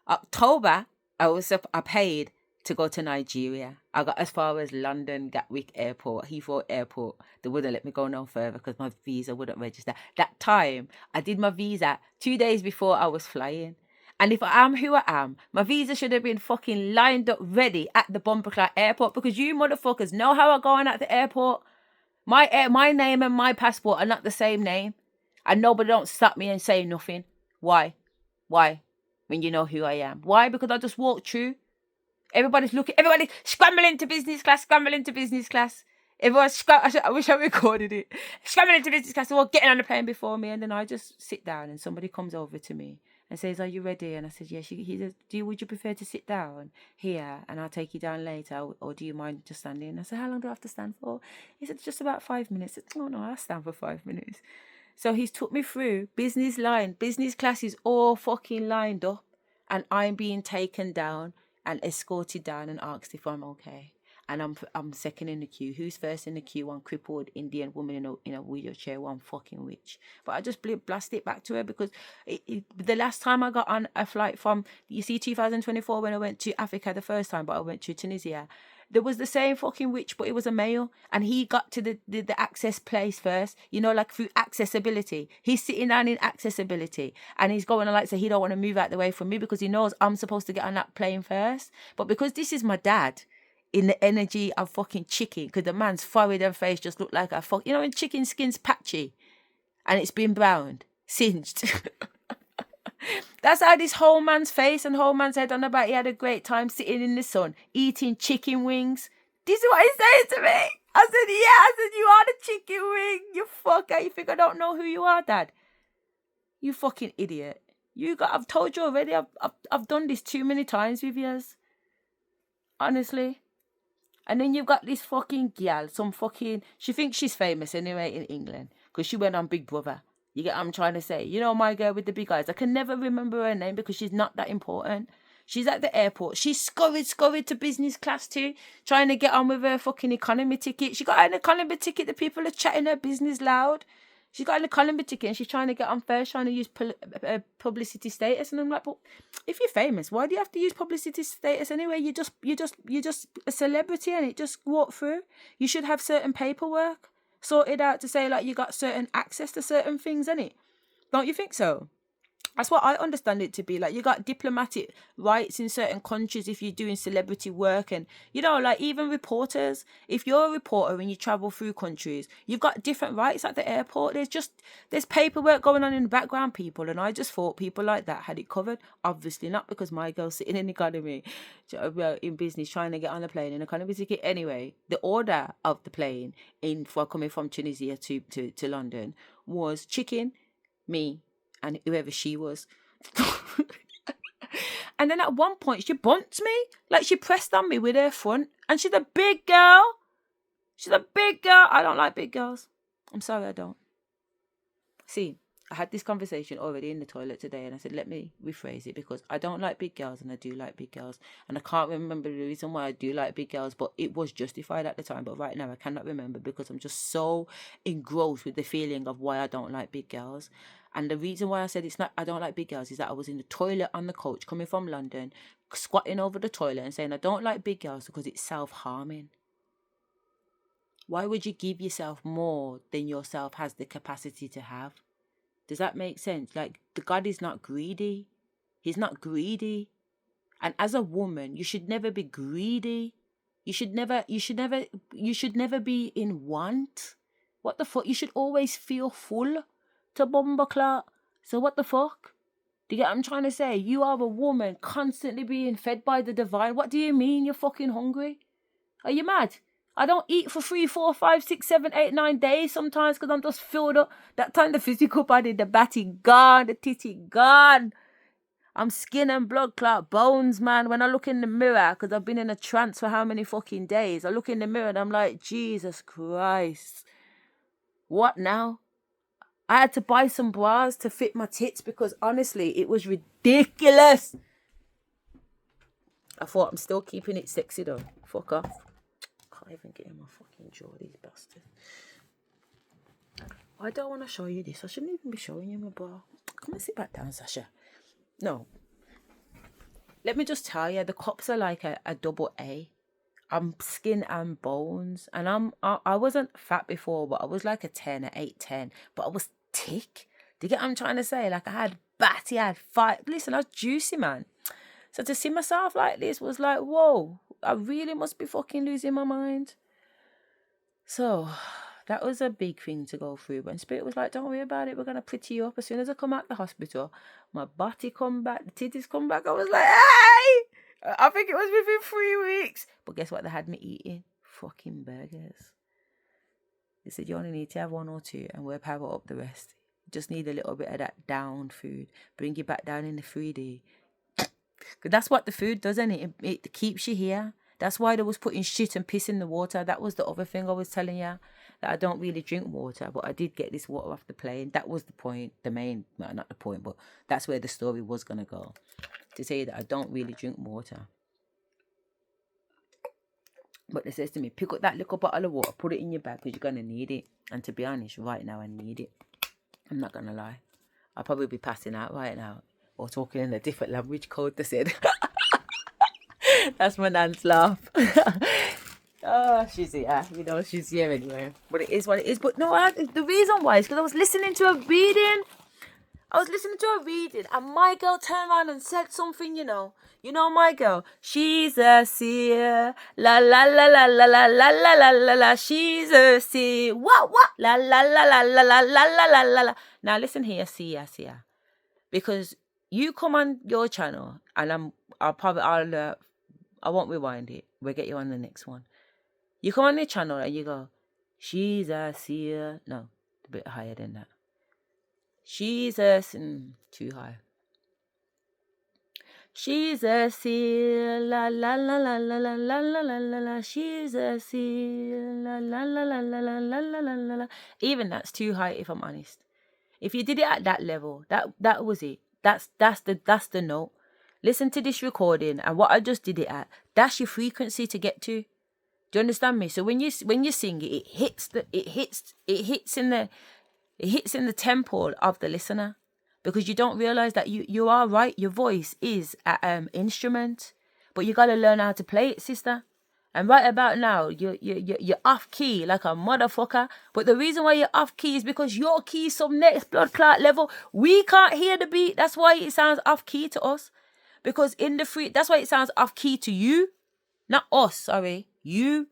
October, I paid to go to Nigeria. I got as far as London, Gatwick Airport, Heathrow Airport. They wouldn't let me go no further because my visa wouldn't register. That time, I did my visa 2 days before I was flying. And if I am who I am, my visa should have been fucking lined up ready at the Bumbleclot Airport, because you motherfuckers know how I go on at the airport. My name and my passport are not the same name. And nobody don't stop me and say nothing. Why? When you know who I am. Why? Because I just walked through. Everybody's scrambling to business class. Everyone's I wish I recorded it. Scrambling to business class. They're all getting on the plane before me. And then I just sit down and somebody comes over to me and says, are you ready? And I said, yes. He says, would you prefer to sit down here and I'll take you down later? Or do you mind just standing? I said, how long do I have to stand for? He said, just about 5 minutes. I said, oh no, I'll stand for 5 minutes. So he's took me through business class is all fucking lined up. And I'm being taken down and escorted down and asked if I'm okay. And I'm second in the queue. Who's first in the queue? One crippled Indian woman in a wheelchair, one fucking witch. But I just blasted it back to her, because the last time I got on a flight from, you see, 2024, when I went to Africa the first time, but I went to Tunisia, there was the same fucking witch, but it was a male, and he got to the access place first, you know, like through accessibility. He's sitting down in accessibility, and he's going to like say he don't want to move out the way from me because he knows I'm supposed to get on that plane first. But because this is my dad, in the energy of fucking chicken, because the man's forehead and face just look like you know when chicken skin's patchy and it's been browned, singed. That's how this whole man's face and whole man's head on about he had a great time sitting in the sun, eating chicken wings. This is what he's saying to me. I said, yeah. I said, you are the chicken wing. You fucker. You think I don't know who you are, Dad? You fucking idiot. I've told you already. I've done this too many times with yours. Honestly. And then you've got this fucking gal, she thinks she's famous anyway in England because she went on Big Brother. You get what I'm trying to say? You know, my girl with the big eyes. I can never remember her name because she's not that important. She's at the airport. She's scurried to business class too, trying to get on with her fucking economy ticket. She got an economy ticket. The people are chatting her business loud. She's got an economy ticket and she's trying to get on first, trying to use publicity status. And I'm like, but if you're famous, why do you have to use publicity status anyway? You're just a celebrity and it just walk through. You should have certain paperwork sorted out to say like you got certain access to certain things, innit? Don't you think so? That's what I understand it to be. Like, you got diplomatic rights in certain countries if you're doing celebrity work. And, you know, like, even reporters. If you're a reporter and you travel through countries, you've got different rights at the airport. There's paperwork going on in the background, people. And I just thought people like that had it covered. Obviously not, because my girl's sitting in economy, in business, trying to get on the plane in economy ticket. Anyway, the order of the plane for coming from Tunisia to London was chicken, me and whoever she was. And then at one point she bumped me, like she pressed on me with her front, and she's a big girl. She's a big girl. I don't like big girls. I'm sorry, I don't. See, I had this conversation already in the toilet today, and I said, let me rephrase it, because I don't like big girls and I do like big girls. And I can't remember the reason why I do like big girls, but it was justified at the time. But right now I cannot remember, because I'm just so engrossed with the feeling of why I don't like big girls. And the reason why I said I don't like big girls is that I was in the toilet on the coach coming from London, squatting over the toilet and saying, I don't like big girls because it's self-harming. Why would you give yourself more than yourself has the capacity to have? Does that make sense? Like, the God is not greedy. He's not greedy. And as a woman, you should never be greedy. You should never be in want. What the fuck? You should always feel full to bumbleclot. So what the fuck? Do you get what I'm trying to say? You are a woman constantly being fed by the divine. What do you mean you're fucking hungry? Are you mad? I don't eat for 3, 4, 5, 6, 7, 8, 9 days sometimes because I'm just filled up. That time the physical body, the batty gone, the titty gone. I'm skin and blood clot bones, man. When I look in the mirror, because I've been in a trance for how many fucking days, I look in the mirror and I'm like, Jesus Christ. What now? I had to buy some bras to fit my tits because honestly, it was ridiculous. I thought I'm still keeping it sexy though. Fuck off. Can't even get in my fucking jaw, these bastards. I don't want to show you this. I shouldn't even be showing you my bra. Come and sit back down, Sasha. No. Let me just tell you, the cops are like a double A. I'm skin and bones. And I wasn't fat before, but I was like a 10, an 8, 10. But I was thick. Do you get what I'm trying to say? Like, I had batty, I had fight. Listen, I was juicy, man. So to see myself like this was like, whoa, I really must be fucking losing my mind. So that was a big thing to go through. But Spirit was like, don't worry about it. We're going to pretty you up. As soon as I come out the hospital, my body come back, the titties come back. I was like, hey! I think it was within 3 weeks. But guess what? They had me eating fucking burgers. They said, you only need to have 1 or 2 and we'll power up the rest. You just need a little bit of that down food. Bring you back down in the 3D. Because that's what the food does, isn't it? It keeps you here. That's why they was putting shit and piss in the water. That was the other thing I was telling you. That I don't really drink water, but I did get this water off the plane. That was the point, the main, well, not the point, but that's where the story was going to go. To say that I don't really drink water. But they says to me, pick up that little bottle of water, put it in your bag because you're going to need it. And to be honest, right now I need it. I'm not going to lie. I'll probably be passing out right now. Or talking in a different language code, they said. That's my nan's laugh. Oh, she's here. You know, she's here anyway. But it is what it is. But no, the reason why is because I was listening to a reading. And my girl turned around and said something, you know. You know my girl. She's a seer. La la la la la la la la la la la. She's a seer. What? La la la la la la la la la la la. Now listen here, seer. Because you come on your channel and I won't rewind it. We'll get you on the next one. You come on your channel and you go, she's a seer. No, a bit higher than that. She's a too high. She's a seer, la la la la la la la la la la la. She's a seer, la la la la la la la la la la la. Even that's too high, if I'm honest. If you did it at that level, that was it. That's the note. Listen to this recording and what I just did it at. That's your frequency to get to. Do you understand me? So when you sing it, it hits in the temple of the listener, because you don't realize that you are right. Your voice is an instrument, but you gotta learn how to play it, sister. And right about now, you're off key like a motherfucker. But the reason why you're off key is because your key is some next blood clot level. We can't hear the beat. That's why it sounds off key to us. Because that's why it sounds off key to you, not us. Sorry, you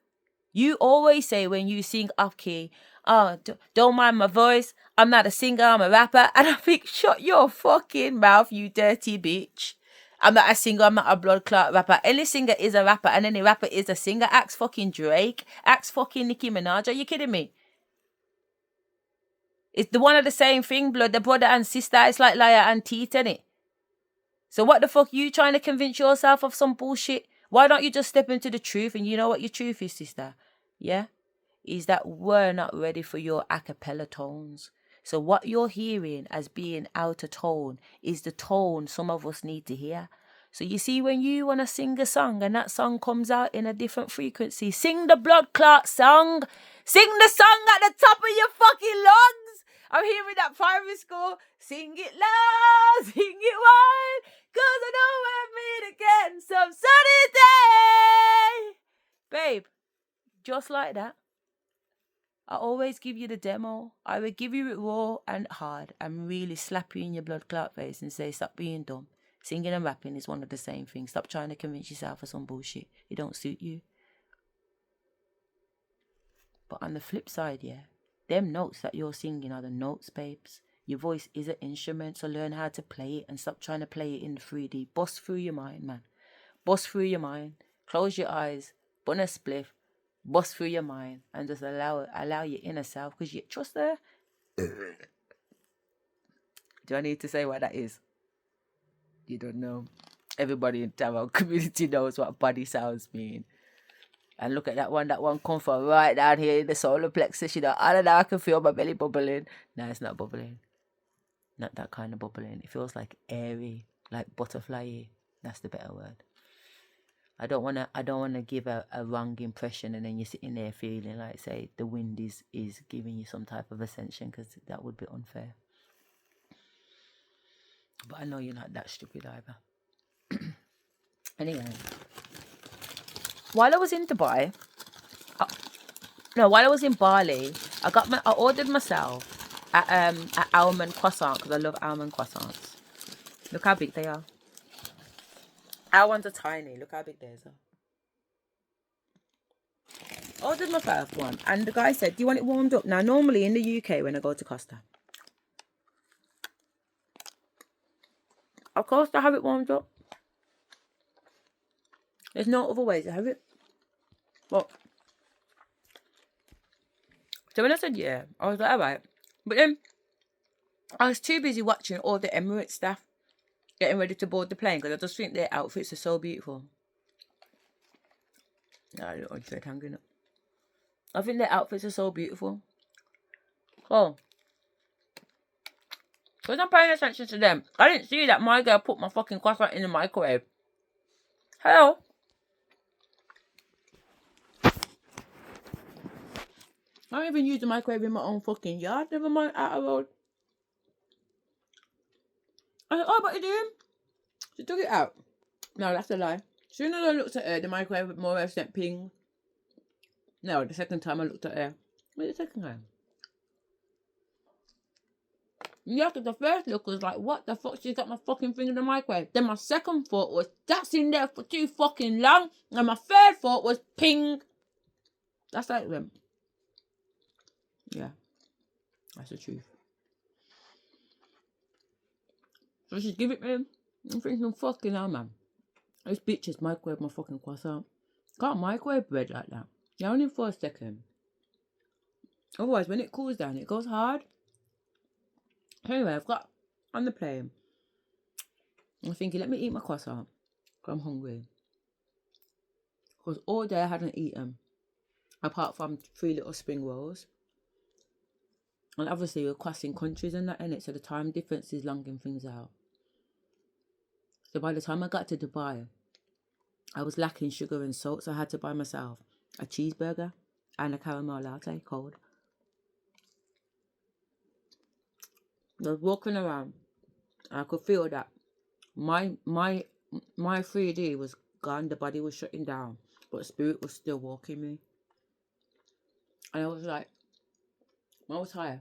always say when you sing off key, oh, don't mind my voice. I'm not a singer. I'm a rapper. And I think, shut your fucking mouth, you dirty bitch. I'm not a singer, I'm not a blood clot rapper. Any singer is a rapper and any rapper is a singer. Ask fucking Drake. Ask fucking Nicki Minaj. Are you kidding me? It's the one of the same thing, blood. The brother and sister. It's like liar and teeth, innit? So what the fuck you trying to convince yourself of some bullshit? Why don't you just step into the truth? And you know what your truth is, sister? Yeah? Is that we're not ready for your a cappella tones. So what you're hearing as being out of tone is the tone some of us need to hear. So you see, when you want to sing a song and that song comes out in a different frequency, sing the blood clot song. Sing the song at the top of your fucking lungs. I'm hearing that primary school. Sing it loud, sing it wide, 'cause I know we'll meet again some sunny day. Babe, just like that. I always give you the demo. I would give you it raw and hard and really slap you in your blood clot face and say, stop being dumb. Singing and rapping is one of the same things. Stop trying to convince yourself of some bullshit. It don't suit you. But on the flip side, yeah, them notes that you're singing are the notes, babes. Your voice is an instrument, so learn how to play it and stop trying to play it in 3D. Bust through your mind, man. Bust through your mind. Close your eyes. Bun a spliff. Bust through your mind and just allow your inner self, because you trust her. Do I need to say what that is? You don't know. Everybody in Tamil community knows what body sounds mean. And look at that one come from right down here in the solar plexus. You know, I don't know, I can feel my belly bubbling. No, it's not bubbling. Not that kind of bubbling. It feels like airy, like butterfly-y. That's the better word. I don't wanna give a wrong impression, and then you're sitting there feeling like, say, the wind is giving you some type of ascension, because that would be unfair. But I know you're not that stupid either. Anyway, while I was in Dubai, while I was in Bali, I ordered myself an almond croissant, because I love almond croissants. Look how big they are. Our ones are tiny. Look how big theirs are. I ordered my first one, and the guy said, do you want it warmed up? Now, normally in the UK, when I go to Costa, of course I have it warmed up. There's no other way to have it. But, so when I said yeah, I was like, alright. But then, I was too busy watching all the Emirates staff getting ready to board the plane, because I just think their outfits are so beautiful. I think their outfits are so beautiful. Oh. Because I'm paying attention to them. I didn't see that my girl put my fucking croissant in the microwave. Hello? I don't even use the microwave in my own fucking yard. Never mind out of road. I said, oh, what are you doing? She took it out. No, that's a lie. As soon as I looked at her, the microwave more or less sent ping. No, the second time I looked at her. Wait, the second time? Yeah, because the first look was like, what the fuck? She's got my fucking thing in the microwave. Then my second thought was, that's in there for too fucking long. And my third thought was, ping. That's how it went. Yeah. That's the truth. So she's giving me, I'm thinking, fucking hell, man. This bitch just microwave my fucking croissant. Can't microwave bread like that. Yeah, only for a second. Otherwise, when it cools down, it goes hard. Anyway, I've got on the plane. I'm thinking, let me eat my croissant, because I'm hungry. Because all day I hadn't eaten, apart from 3 little spring rolls. And obviously we're crossing countries and that, innit? So the time difference is longing things out. So by the time I got to Dubai, I was lacking sugar and salt, so I had to buy myself a cheeseburger and a caramel latte, cold. I was walking around, and I could feel that my 3D was gone, the body was shutting down, but spirit was still walking me. And I was like, I was tired.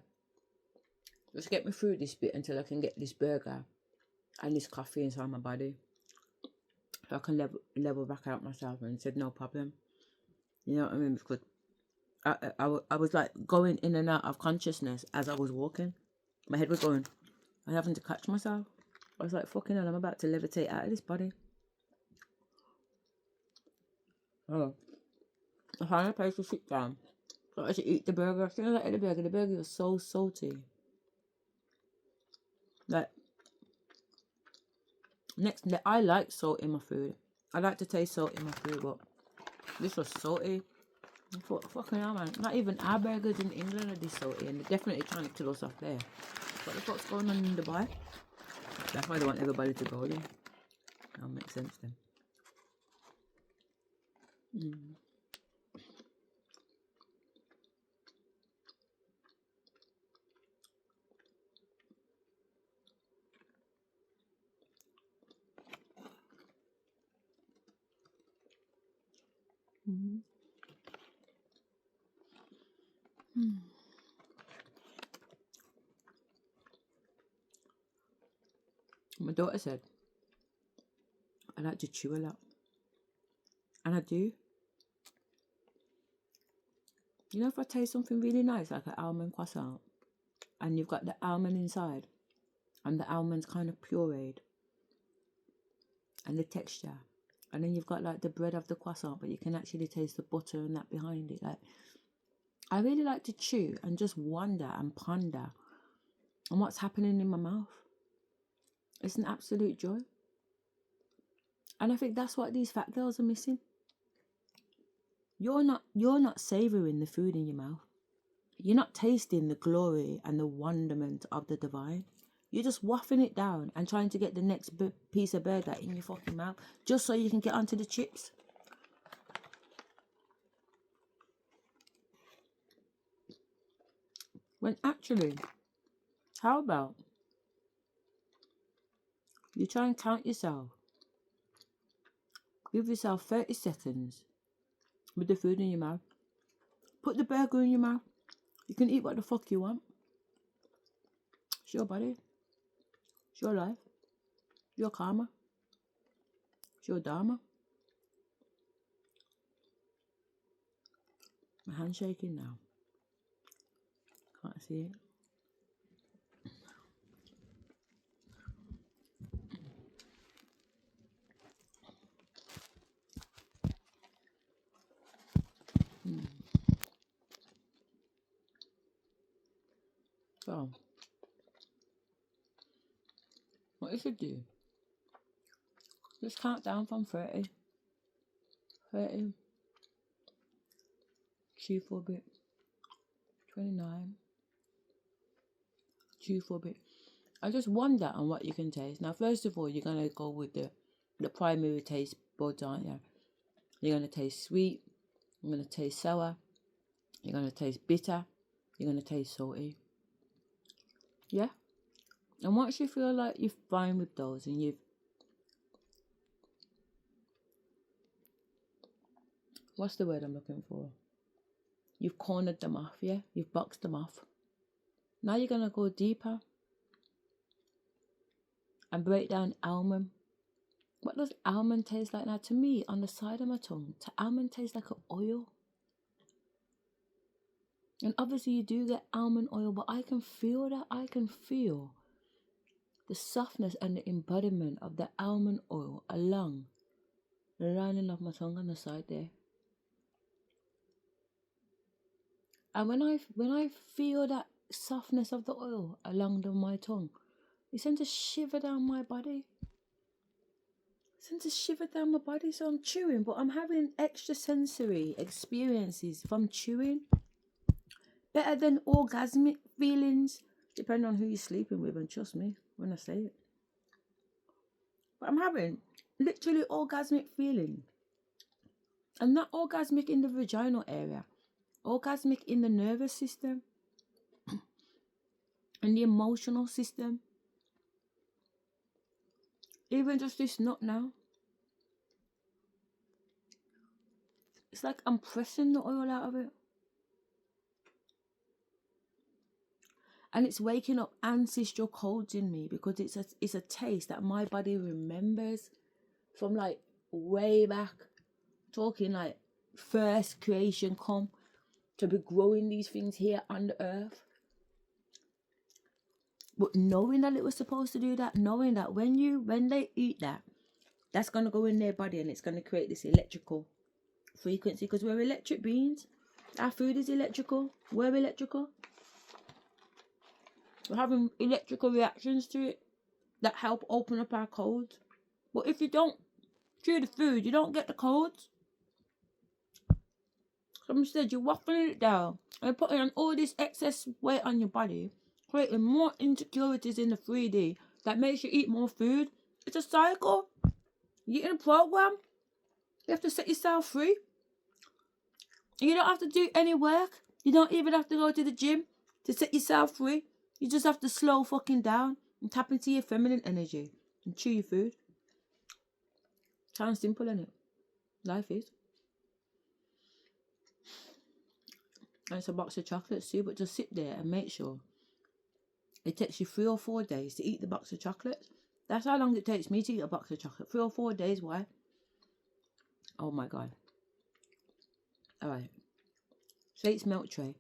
Just get me through this bit until I can get this burger and this coffee inside my body, so I can level back out myself. And said, no problem. You know what I mean? Because I was like going in and out of consciousness as I was walking. My head was going. I was having to catch myself. I was like, fucking hell, I'm about to levitate out of this body. Oh. I found a place to sit down. So I should eat the burger. As soon as I ate the burger was so salty. Like, I like salt in my food. I like to taste salt in my food, but this was salty. I thought, fucking hell, man. Not even our burgers in England are this salty, and they're definitely trying to kill us off there. What the fuck's going on in Dubai? That's why they want everybody to go there. That'll make sense then. My daughter said, I like to chew a lot. And I do. You know, if I taste something really nice, like an almond croissant, and you've got the almond inside, and the almond's kind of pureed, and the texture, and then you've got like the bread of the croissant, but you can actually taste the butter and that behind it. Like, I really like to chew and just wonder and ponder on what's happening in my mouth. It's an absolute joy. And I think that's what these fat girls are missing. You're not savouring the food in your mouth. You're not tasting the glory and the wonderment of the divine. You're just waffing it down and trying to get the next piece of burger in your fucking mouth just so you can get onto the chips. When actually, how about you try and count yourself? Give yourself 30 seconds with the food in your mouth. Put the burger in your mouth. You can eat what the fuck you want. It's your body. It's your life. Your karma. It's your dharma. My hand's shaking now. Can't see it. So, what you should do, just count down from 30. 30. Chew for a bit. 29. Chew for a bit. I just wonder on what you can taste. Now, first of all, you're going to go with the primary taste buds, aren't you? You're going to taste sweet. You're going to taste sour. You're going to taste bitter. You're going to taste salty. Yeah? And once you feel like you're fine with those and you've... What's the word I'm looking for? You've cornered them off, yeah? You've boxed them off. Now you're going to go deeper and break down almond. What does almond taste like? Now, to me, on the side of my tongue, almond tastes like an oil. And obviously you do get almond oil, but I can feel that. I can feel the softness and the embodiment of the almond oil along the lining of my tongue on the side there. And when I feel that softness of the oil along my tongue, it sends a shiver down my body. So I'm chewing, but I'm having extra sensory experiences from chewing. Better than orgasmic feelings, depending on who you're sleeping with, and trust me when I say it. But I'm having literally orgasmic feeling. And not orgasmic in the vaginal area. Orgasmic in the nervous system. And the emotional system. Even just this nut now. It's like I'm pressing the oil out of it. And it's waking up ancestral codes in me because it's a taste that my body remembers from like way back. Talking like first creation come to be growing these things here on the earth. But knowing that it was supposed to do that, knowing that when they eat that, that's going to go in their body and it's going to create this electrical frequency because we're electric beings. Our food is electrical. We're electrical. We're having electrical reactions to it that help open up our codes. But if you don't chew the food, you don't get the codes. So instead, you're waffling it down and putting on all this excess weight on your body, creating more insecurities in the 3D that makes you eat more food. It's a cycle. You're in a program. You have to set yourself free. You don't have to do any work. You don't even have to go to the gym to set yourself free. You just have to slow fucking down and tap into your feminine energy and chew your food. Sounds simple, innit? Life is. And it's a box of chocolates too, but just sit there and make sure it takes you 3 or 4 days to eat the box of chocolates. That's how long it takes me to eat a box of chocolate. 3 or 4 days. Why? Oh my God. Alright. Say it's milk tray.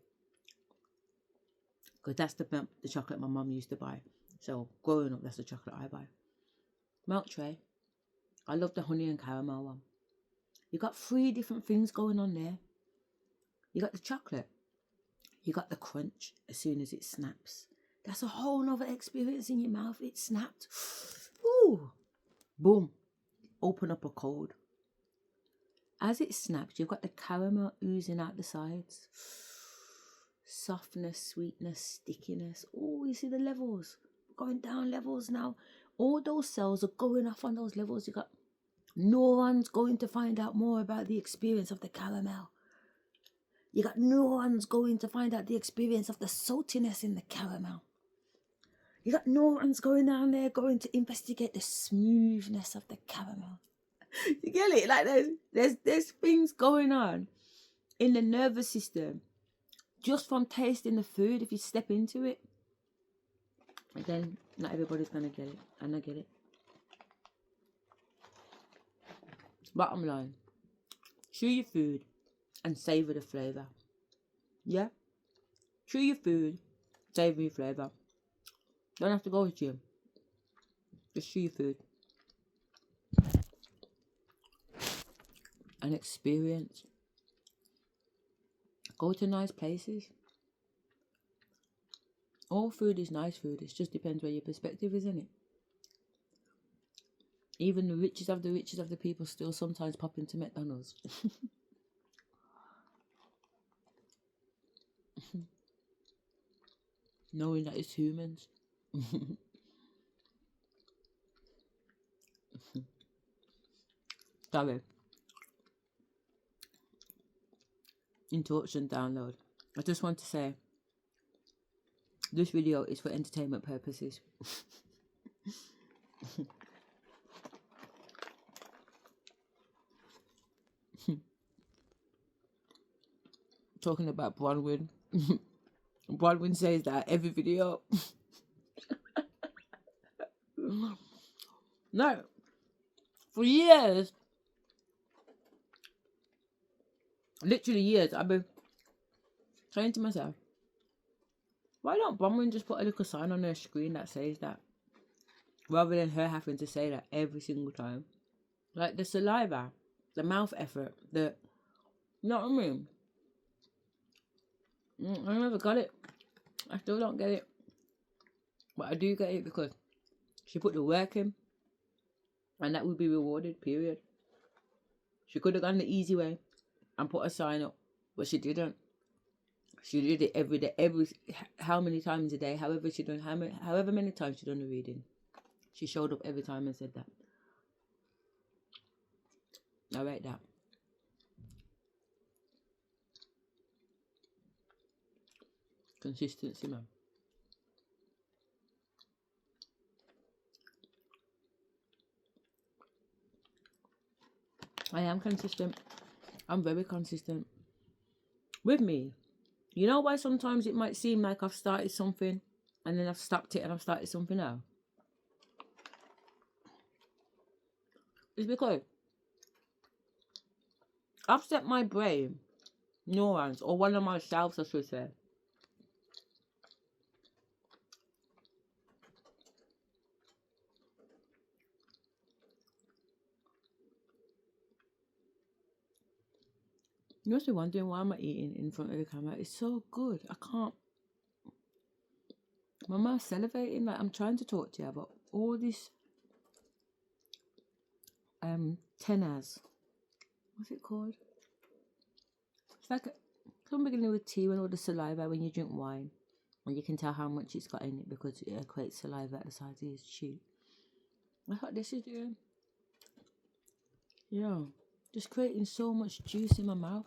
Because that's the chocolate my mum used to buy. So growing up, that's the chocolate I buy. Milk tray. I love the honey and caramel one. You got 3 different things going on there. You got the chocolate. You got the crunch as soon as it snaps. That's a whole nother experience in your mouth. It snapped. Ooh. Boom. Open up a code. As it snaps, you've got the caramel oozing out the sides. Softness, sweetness, stickiness. Oh, you see the levels. Going down levels now. All those cells are going off on those levels. You got neurons going to find out more about the experience of the caramel. You got neurons going to find out the experience of the saltiness in the caramel. You got neurons going down there going to investigate the smoothness of the caramel. You get it? Like there's things going on in the nervous system just from tasting the food. If you step into it, then not everybody's gonna get it, and I get it. Bottom line, chew your food and savor the flavor. Yeah, chew your food, savor your flavor. Don't have to go to the gym. Just chew your food and experience. Go to nice places. All food is nice food. It just depends where your perspective is, isn't it? Even the richest of the people still sometimes pop into McDonald's. Knowing that it's humans. Sorry. Interruption download. I just want to say this video is for entertainment purposes. Talking about Bronwyn. Bronwyn says that every video. No. For years, literally years, I've been saying to myself, why don't Bronwyn just put a little sign on her screen that says that? Rather than her having to say that every single time. Like the saliva, the mouth effort, you know what I mean? I never got it. I still don't get it. But I do get it because she put the work in. And that would be rewarded, period. She could have gone the easy way and put a sign up. But she didn't. She did it every day. How many times a day? However many times she done the reading. She showed up every time and said that. I rate that. Consistency, man. I am consistent. I'm very consistent. With me, you know why sometimes it might seem like I've started something and then I've stopped it and I've started something else? It's because I've set my brain, neurons, or one of my selves, I should say, you must be wondering why am I eating in front of the camera. It's so good. My mouth's salivating, like I'm trying to talk to you, but all this tenors, what's it called? It's like something beginning with T when all the saliva when you drink wine. And you can tell how much it's got in it because it equates saliva at the size of his cheek. That's what this is doing. Yeah. Just creating so much juice in my mouth.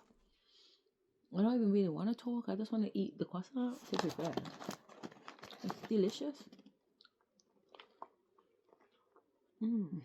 I don't even really want to talk. I just want to eat the croissant, to be fair. It's delicious. Mmm.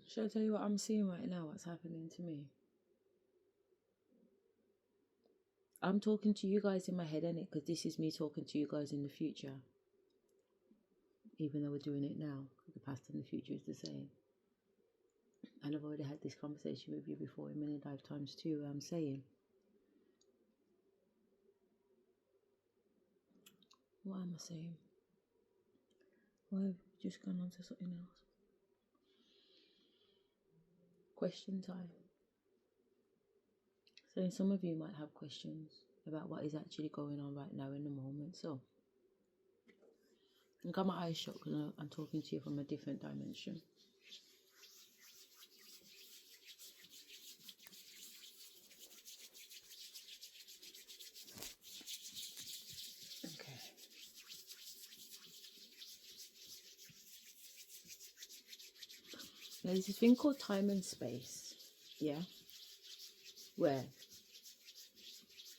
Should I tell you what I'm seeing right now? What's happening to me? I'm talking to you guys in my head, innit? Because this is me talking to you guys in the future. Even though we're doing it now, the past and the future is the same. And I've already had this conversation with you before in many lifetimes too. I'm saying, what am I saying? Why have we just gone on to something else? Question time. So some of you might have questions about what is actually going on right now in the moment. So I got my eyes shut because I'm talking to you from a different dimension. Okay. Now there's this thing called time and space. Yeah. Where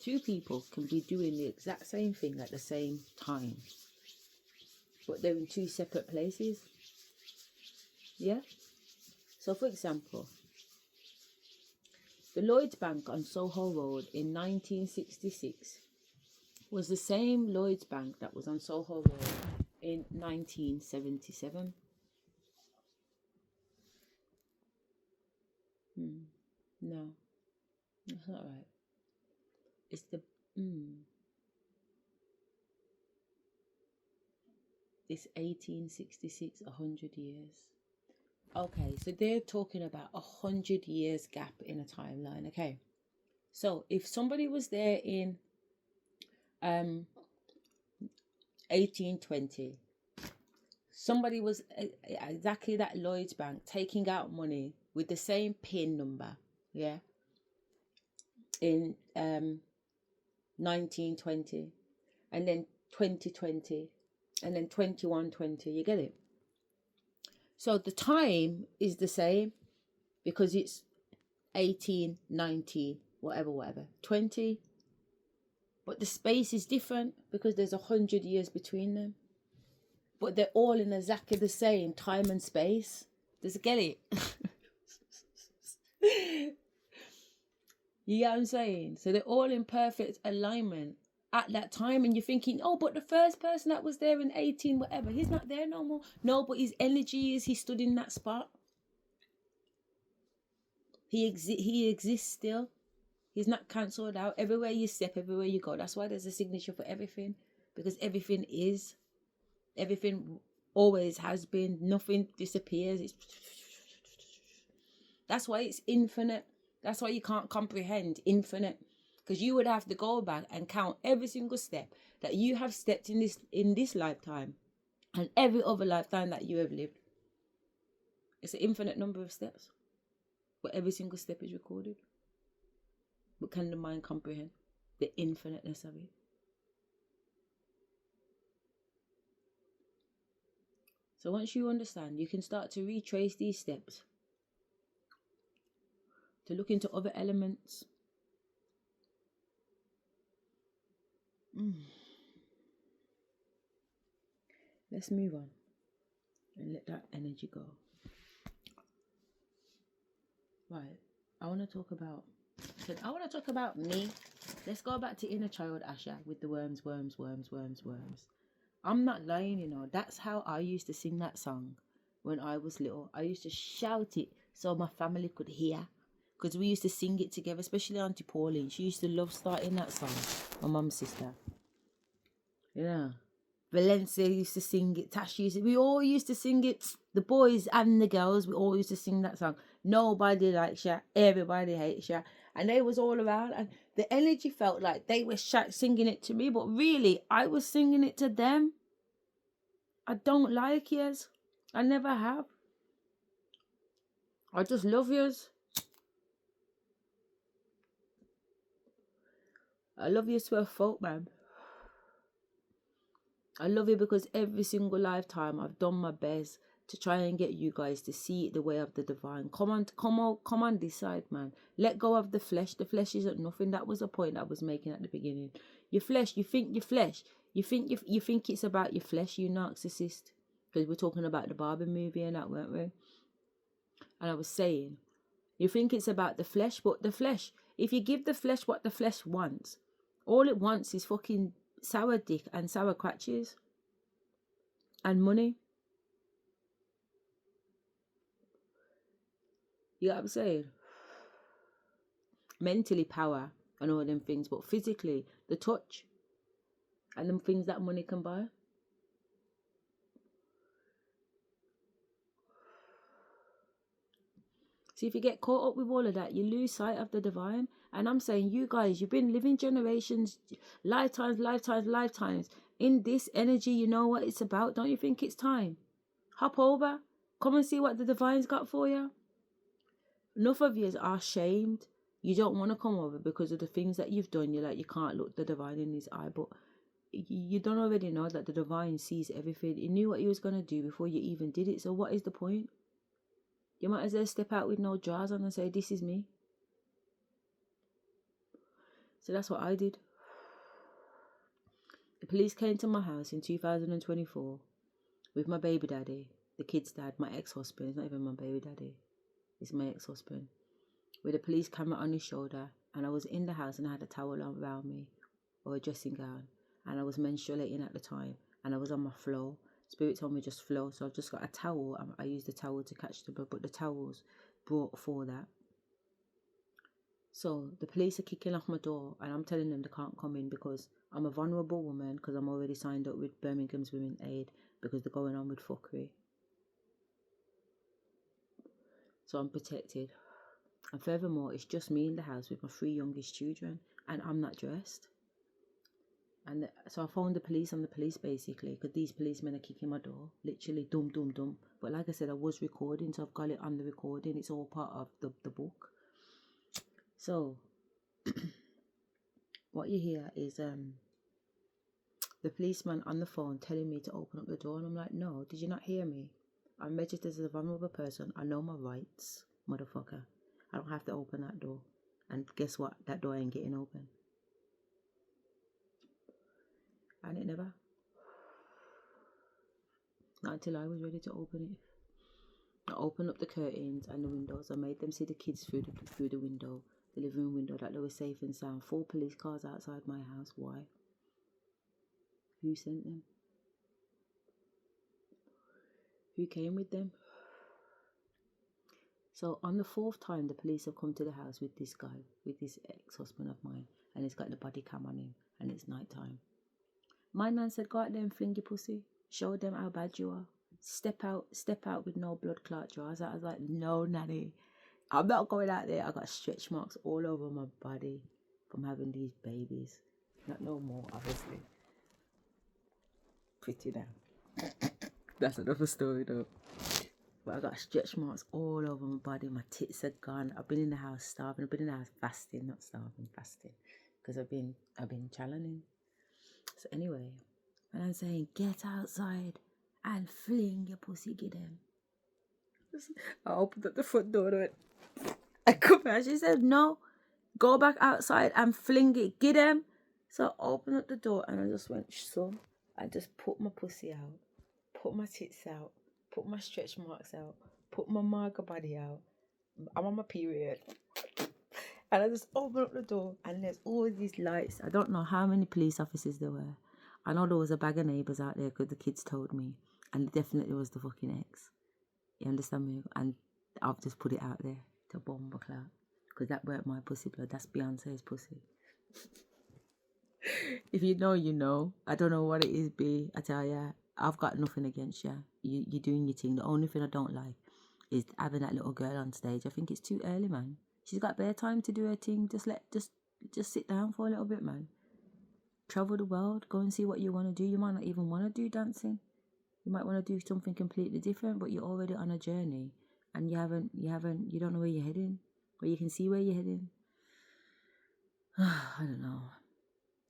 two people can be doing the exact same thing at the same time, but they're in two separate places. Yeah. So for example, the Lloyds Bank on Soho Road in 1966 was the same Lloyds Bank that was on Soho Road in 1977. No, that's not right. It's the it's 1866, 100 years. Okay, so they're talking about 100 years gap in a timeline. Okay, So if somebody was there in 1820, somebody was exactly that Lloyd's Bank taking out money with the same PIN number, yeah, in 1920, and then 2020, and then 2120. You get it? So the time is the same because it's 18, 19, whatever, 20. But the space is different because there's 100 years between them. But they're all in exactly the same time and space. Does it get it? You get what I'm saying? So they're all in perfect alignment at that time. And you're thinking, oh, but the first person that was there in 18, whatever, he's not there no more. No, but his energy is, he stood in that spot. He exists still. He's not cancelled out. Everywhere you step, everywhere you go. That's why there's a signature for everything. Because everything is. Everything always has been. Nothing disappears. That's why it's infinite. That's why you can't comprehend infinite. Because you would have to go back and count every single step that you have stepped in this lifetime and every other lifetime that you have lived. It's an infinite number of steps. But every single step is recorded. But can the mind comprehend the infiniteness of it? So once you understand, you can start to retrace these steps, to look into other elements. Let's move on and let that energy go. Right, I want to talk about me. Let's go back to inner child Asherah with the worms. I'm not lying, you know. That's how I used to sing that song when I was little. I used to shout it so my family could hear, because we used to sing it together, especially Auntie Pauline. She used to love starting that song, my mum's sister. Yeah. Valencia used to sing it. Tash we all used to sing it. The boys and the girls, we all used to sing that song. Nobody likes you, everybody hates you. And they was all around, and the energy felt like they were singing it to me, but really I was singing it to them. I don't like yous. I never have. I just love yous. I love you to a fault, man. I love you because every single lifetime I've done my best to try and get you guys to see it the way of the divine. Come on this side, man. Let go of the flesh. The flesh isn't nothing. That was the point I was making at the beginning. Your flesh, you think your flesh. You think it's about your flesh, you narcissist. Because we're talking about the Barbie movie and that, weren't we? And I was saying, you think it's about the flesh, but the flesh, if you give the flesh what the flesh wants, all it wants is fucking sour dick and sour crutches and money. You know what I'm saying? Mentally power and all them things, but physically the touch and them things that money can buy. See, if you get caught up with all of that, you lose sight of the divine. And I'm saying, you guys, you've been living generations, lifetimes in this energy. You know what it's about. Don't you think it's time? Hop over. Come and see what the divine's got for you. Enough of you are shamed. You don't want to come over because of the things that you've done. You're like, you can't look the divine in his eye. But you don't already know that the divine sees everything. He knew what he was going to do before you even did it. So what is the point? You might as well step out with no drawers on and say, this is me. So that's what I did. The police came to my house in 2024 with my baby daddy, the kid's dad, my ex-husband. It's not even my baby daddy. It's my ex-husband. With a police camera on his shoulder. And I was in the house and I had a towel around me, or a dressing gown. And I was menstruating at the time. And I was on my floor. Spirit told me just flow. So I've just got a towel. I used the towel to catch the blood. But the towel's brought for that. So the police are kicking off my door. And I'm telling them they can't come in because I'm a vulnerable woman. Because I'm already signed up with Birmingham's Women Aid. Because they're going on with fuckery. So I'm protected. And furthermore, it's just me in the house with my 3 youngest children, and I'm not dressed. And so I phoned the police on the police, basically, because these policemen are kicking my door, literally, dum, dum, dum. But like I said, I was recording, so I've got it on the recording. It's all part of the book. So what you hear is the policeman on the phone telling me to open up the door, and I'm like, no, did you not hear me? I'm registered as a vulnerable person. I know my rights, motherfucker. I don't have to open that door. And guess what? That door ain't getting open. And it never. Not until I was ready to open it. I opened up the curtains and the windows. I made them see the kids through the window, the living room window, that they were safe and sound. 4 police cars outside my house. Why? Who sent them? Who came with them? So on the 4th time, the police have come to the house with this guy, with this ex-husband of mine, and he's got the body cam on him, and it's night time. My man said, go out there and fling your pussy. Show them how bad you are. Step out with no blood clot drawers. I was like, no, nanny. I'm not going out there. I got stretch marks all over my body from having these babies. Not no more, obviously. Pretty now. That's another story though. But I got stretch marks all over my body. My tits are gone. I've been in the house starving. I've been in the house fasting, not starving, fasting. Because I've been challenging. So anyway, and I'm saying, get outside and fling your pussy, get him. I opened up the front door and I come out. She said, no, go back outside and fling it, get him. So I opened up the door and I just went, so I just put my pussy out, put my tits out, put my stretch marks out, put my marga body out. I'm on my period. And I just opened up the door and there's all these lights. I don't know how many police officers there were. I know there was a bag of neighbours out there because the kids told me. And it definitely was the fucking ex. You understand me? And I've just put it out there to bomb a clout. Because that weren't my pussy blood. That's Beyonce's pussy. If you know, you know. I don't know what it is, B. I tell ya, I've got nothing against you. You're doing your thing. The only thing I don't like is having that little girl on stage. I think it's too early, man. She's got bare time to do her thing. Just sit down for a little bit, man. Travel the world. Go and see what you want to do. You might not even want to do dancing. You might want to do something completely different, but you're already on a journey and you don't know where you're heading, but you can see where you're heading. I don't know.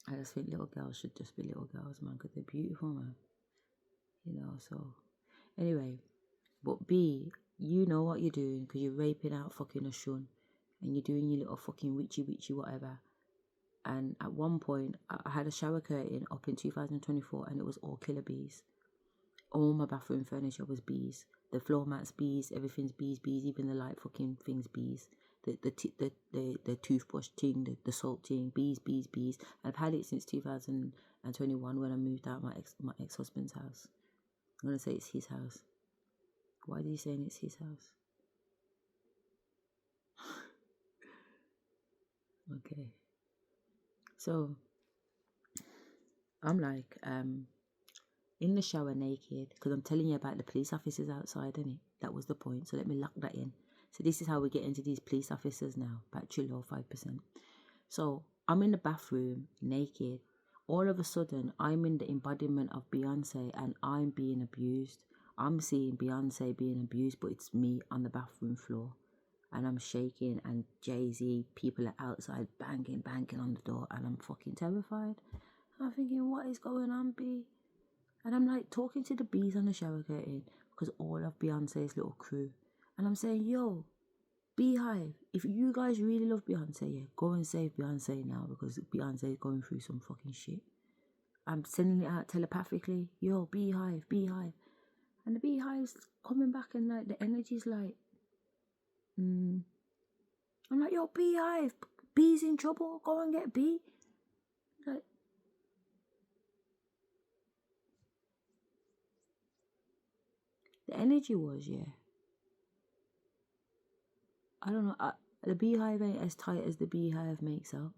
I just think little girls should just be little girls, man, because they're beautiful, man. You know, so anyway, but B, you know what you're doing because you're raping out fucking a shun and you're doing your little fucking witchy whatever. And at one point, I had a shower curtain up in 2024 and it was all killer bees. All my bathroom furniture was bees. The floor mats bees, everything's bees, even the light fucking things bees. The toothbrush thing, the salt thing, bees. And I've had it since 2021 when I moved out my ex-husband's house. I'm gonna say it's his house. Why are you saying it's his house? Okay. So I'm like, in the shower naked, because I'm telling you about the police officers outside, innit? That was the point. So let me lock that in. So this is how we get into these police officers now. Battery low, 5%. So I'm in the bathroom naked. All of a sudden, I'm in the embodiment of Beyonce and I'm being abused. I'm seeing Beyonce being abused, but it's me on the bathroom floor. And I'm shaking and Jay-Z, people are outside banging on the door and I'm fucking terrified. I'm thinking, what is going on, B? And I'm like talking to the bees on the shower curtain because all of Beyonce's little crew. And I'm saying, yo, Beehive, if you guys really love Beyonce, yeah, go and save Beyonce now because Beyonce is going through some fucking shit. I'm sending it out telepathically. Yo, Beehive. And the Beehive's coming back and like the energy's like, I'm like, yo, Beehive, Bee's in trouble. Go and get Bee. Like, the energy was, yeah. I don't know. The Beehive ain't as tight as the Beehive makes out.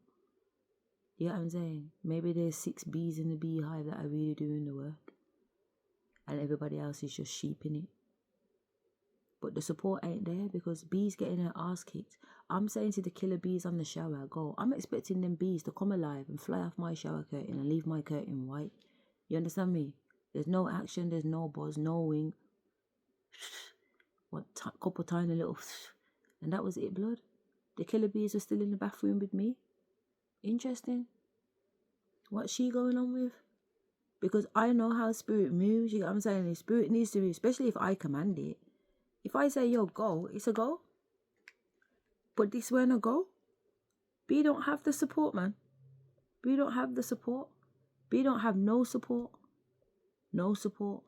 You know what I'm saying? Maybe there's 6 bees in the Beehive that are really doing the work. And everybody else is just sheep in it. but the support ain't there because bees getting her ass kicked. I'm saying to the killer bees on the shower, go, I'm expecting them bees to come alive and fly off my shower curtain and leave my curtain white. You understand me? There's no action, there's no buzz, no wing. One couple tiny little, and that was it, blood. The killer bees are still in the bathroom with me. Interesting. What's she going on with? Because I know how spirit moves. You know what I'm saying? The spirit needs to move, especially if I command it. If I say, yo, go, it's a go. But this weren't a go. B don't have the support, man. B don't have the support. B don't have no support. No support.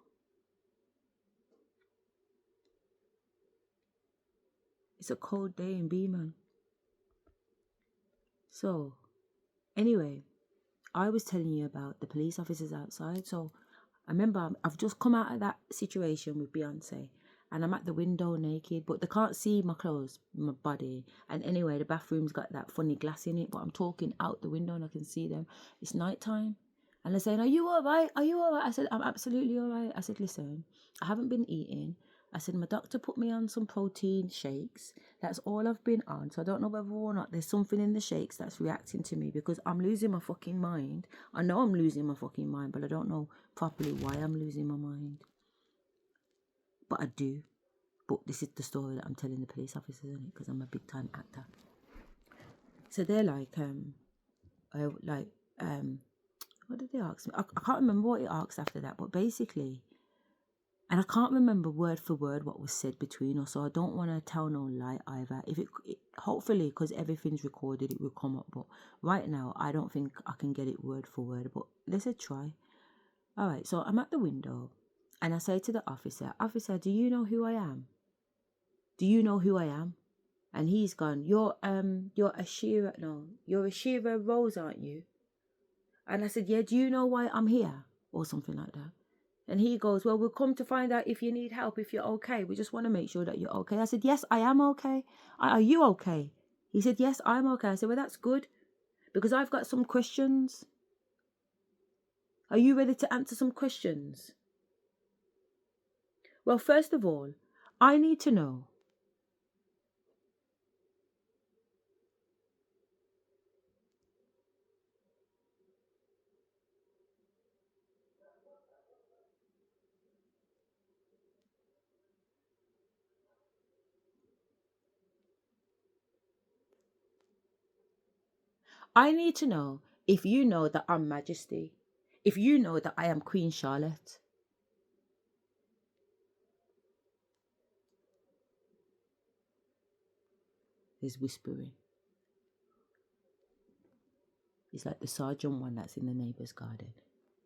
It's a cold day in B, man. So, anyway, I was telling you about the police officers outside. So, I remember I've just come out of that situation with Beyonce. And I'm at the window naked, but they can't see my clothes, my body. And anyway, the bathroom's got that funny glass in it, but I'm talking out the window and I can see them. It's nighttime. And they're saying, are you all right? Are you all right? I said, I'm absolutely all right. I said, listen, I haven't been eating. I said, my doctor put me on some protein shakes. That's all I've been on. So I don't know whether or not there's something in the shakes that's reacting to me because I'm losing my fucking mind. I know I'm losing my fucking mind, but I don't know properly why I'm losing my mind. But I do. But this is the story that I'm telling the police officers, isn't it? Because I'm a big time actor. So they're like, what did they ask me? I can't remember what it asked after that, but basically, and I can't remember word for word what was said between us, so I don't want to tell no lie either. If it hopefully, because everything's recorded, it will come up. But right now, I don't think I can get it word for word. But let's try. All right. So I'm at the window, and I say to the officer, do you know who I am? Do you know who I am? And he's gone, you're Asherah, no, you're Asherah Rose, aren't you? And I said, yeah, do you know why I'm here? Or something like that. And he goes, well, we'll come to find out if you need help, if you're okay. We just want to make sure that you're okay. I said, yes, I am okay. Are you okay? He said, yes, I'm okay. I said, well, that's good because I've got some questions. Are you ready to answer some questions? Well, first of all, I need to know. I need to know if you know that I'm Majesty, if you know that I am Queen Charlotte. There's whispering. It's like the sergeant one that's in the neighbour's garden.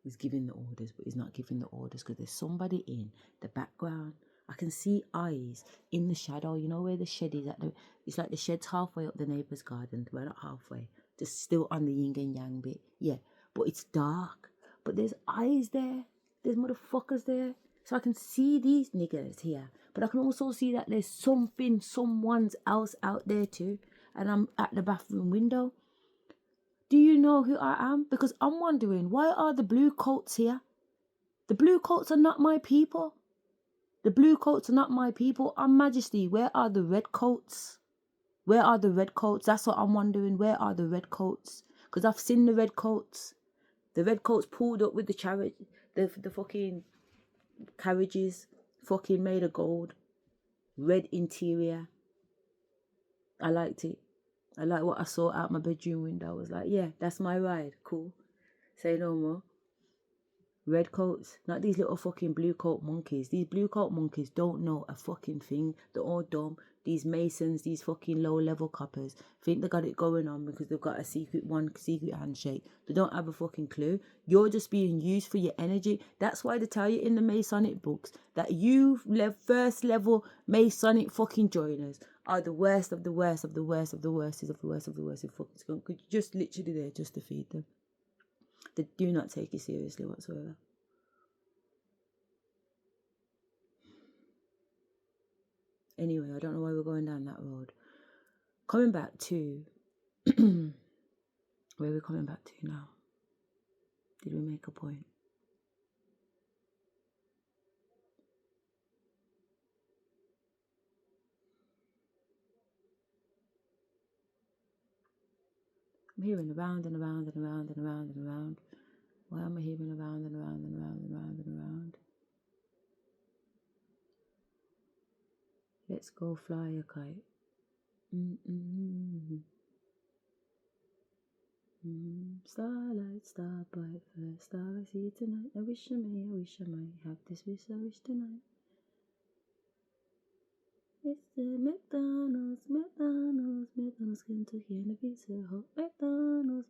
He's giving the orders, but he's not giving the orders because there's somebody in the background. I can see eyes in the shadow. You know where the shed is at? It's like the shed's halfway up the neighbour's garden. Well, not halfway. Just still on the yin and yang bit. Yeah, but it's dark. But there's eyes there. There's motherfuckers there. So I can see these niggas here. But I can also see that there's someone's else out there too. And I'm at the bathroom window. Do you know who I am? Because I'm wondering, why are the blue coats here? The blue coats are not my people. The blue coats are not my people. I'm Majesty. Where are the red coats? Where are the red coats? That's what I'm wondering. Where are the red coats? Because I've seen the red coats. The red coats pulled up with the chariot, the fucking carriages, fucking made of gold. Red interior. I liked it. I like what I saw out my bedroom window. I was like, yeah, that's my ride. Cool. Say no more. Red coats, not these little fucking blue coat monkeys. These blue coat monkeys don't know a fucking thing. They're all dumb. These masons, these fucking low level coppers think they got it going on because they've got a secret handshake. They don't have a fucking clue. You're just being used for your energy. That's why they tell you in the Masonic books that you first level Masonic fucking joiners are the worst of the worst of the worst of the worst of the worst of the worst of fucking skunk. You're just literally there just to feed them. They do not take you seriously whatsoever. Anyway, I don't know why we're going down that road. Coming back to where are we coming back to now? Did we make a point? I'm hearing around and around and around and around and around. Why am I hearing around and around and around and around and around? Let's go fly a kite. Starlight, star bright, first star I see tonight. I wish I might have this wish I wish tonight. It's the McDonald's, Kentucky, and the Pizza Hut. McDonald's,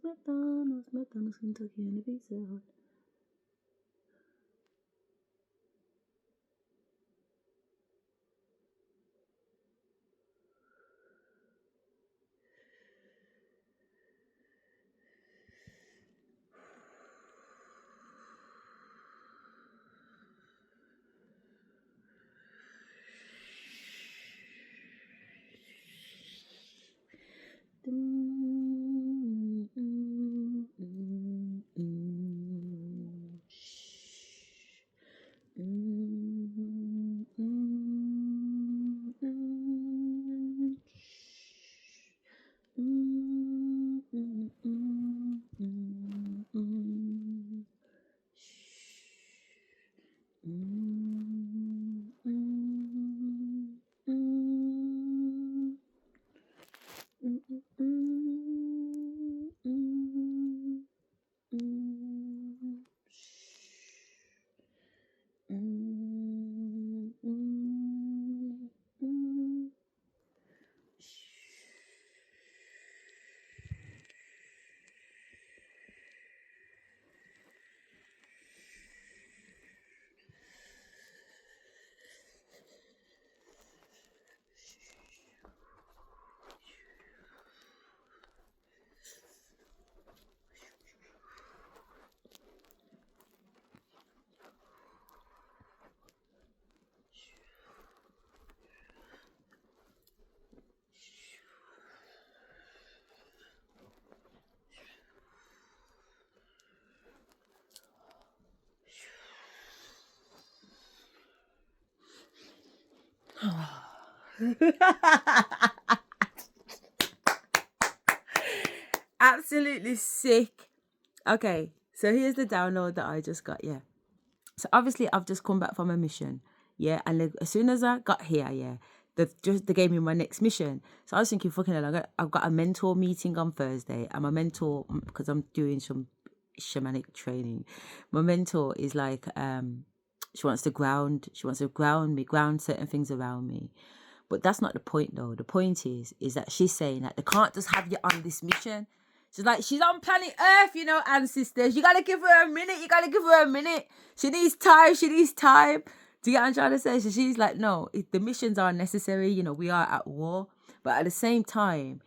Kentucky, and the Pizza Hut. Absolutely sick. Okay, so here's the download that I just got. Yeah, so obviously I've just come back from a mission. Yeah, and as soon as I got here, yeah, they gave me my next mission. So I was thinking, fucking hell, I've got a mentor meeting on Thursday, and my mentor, because I'm doing some shamanic training, my mentor is like, she wants to ground me, ground certain things around me. But that's not the point, though. The point is that she's saying that they can't just have you on this mission. She's like, she's on planet Earth, you know, ancestors. You got to give her a minute. She needs time. Do you get what I'm trying to say? So she's like, no, the missions are necessary. You know, we are at war. But at the same time,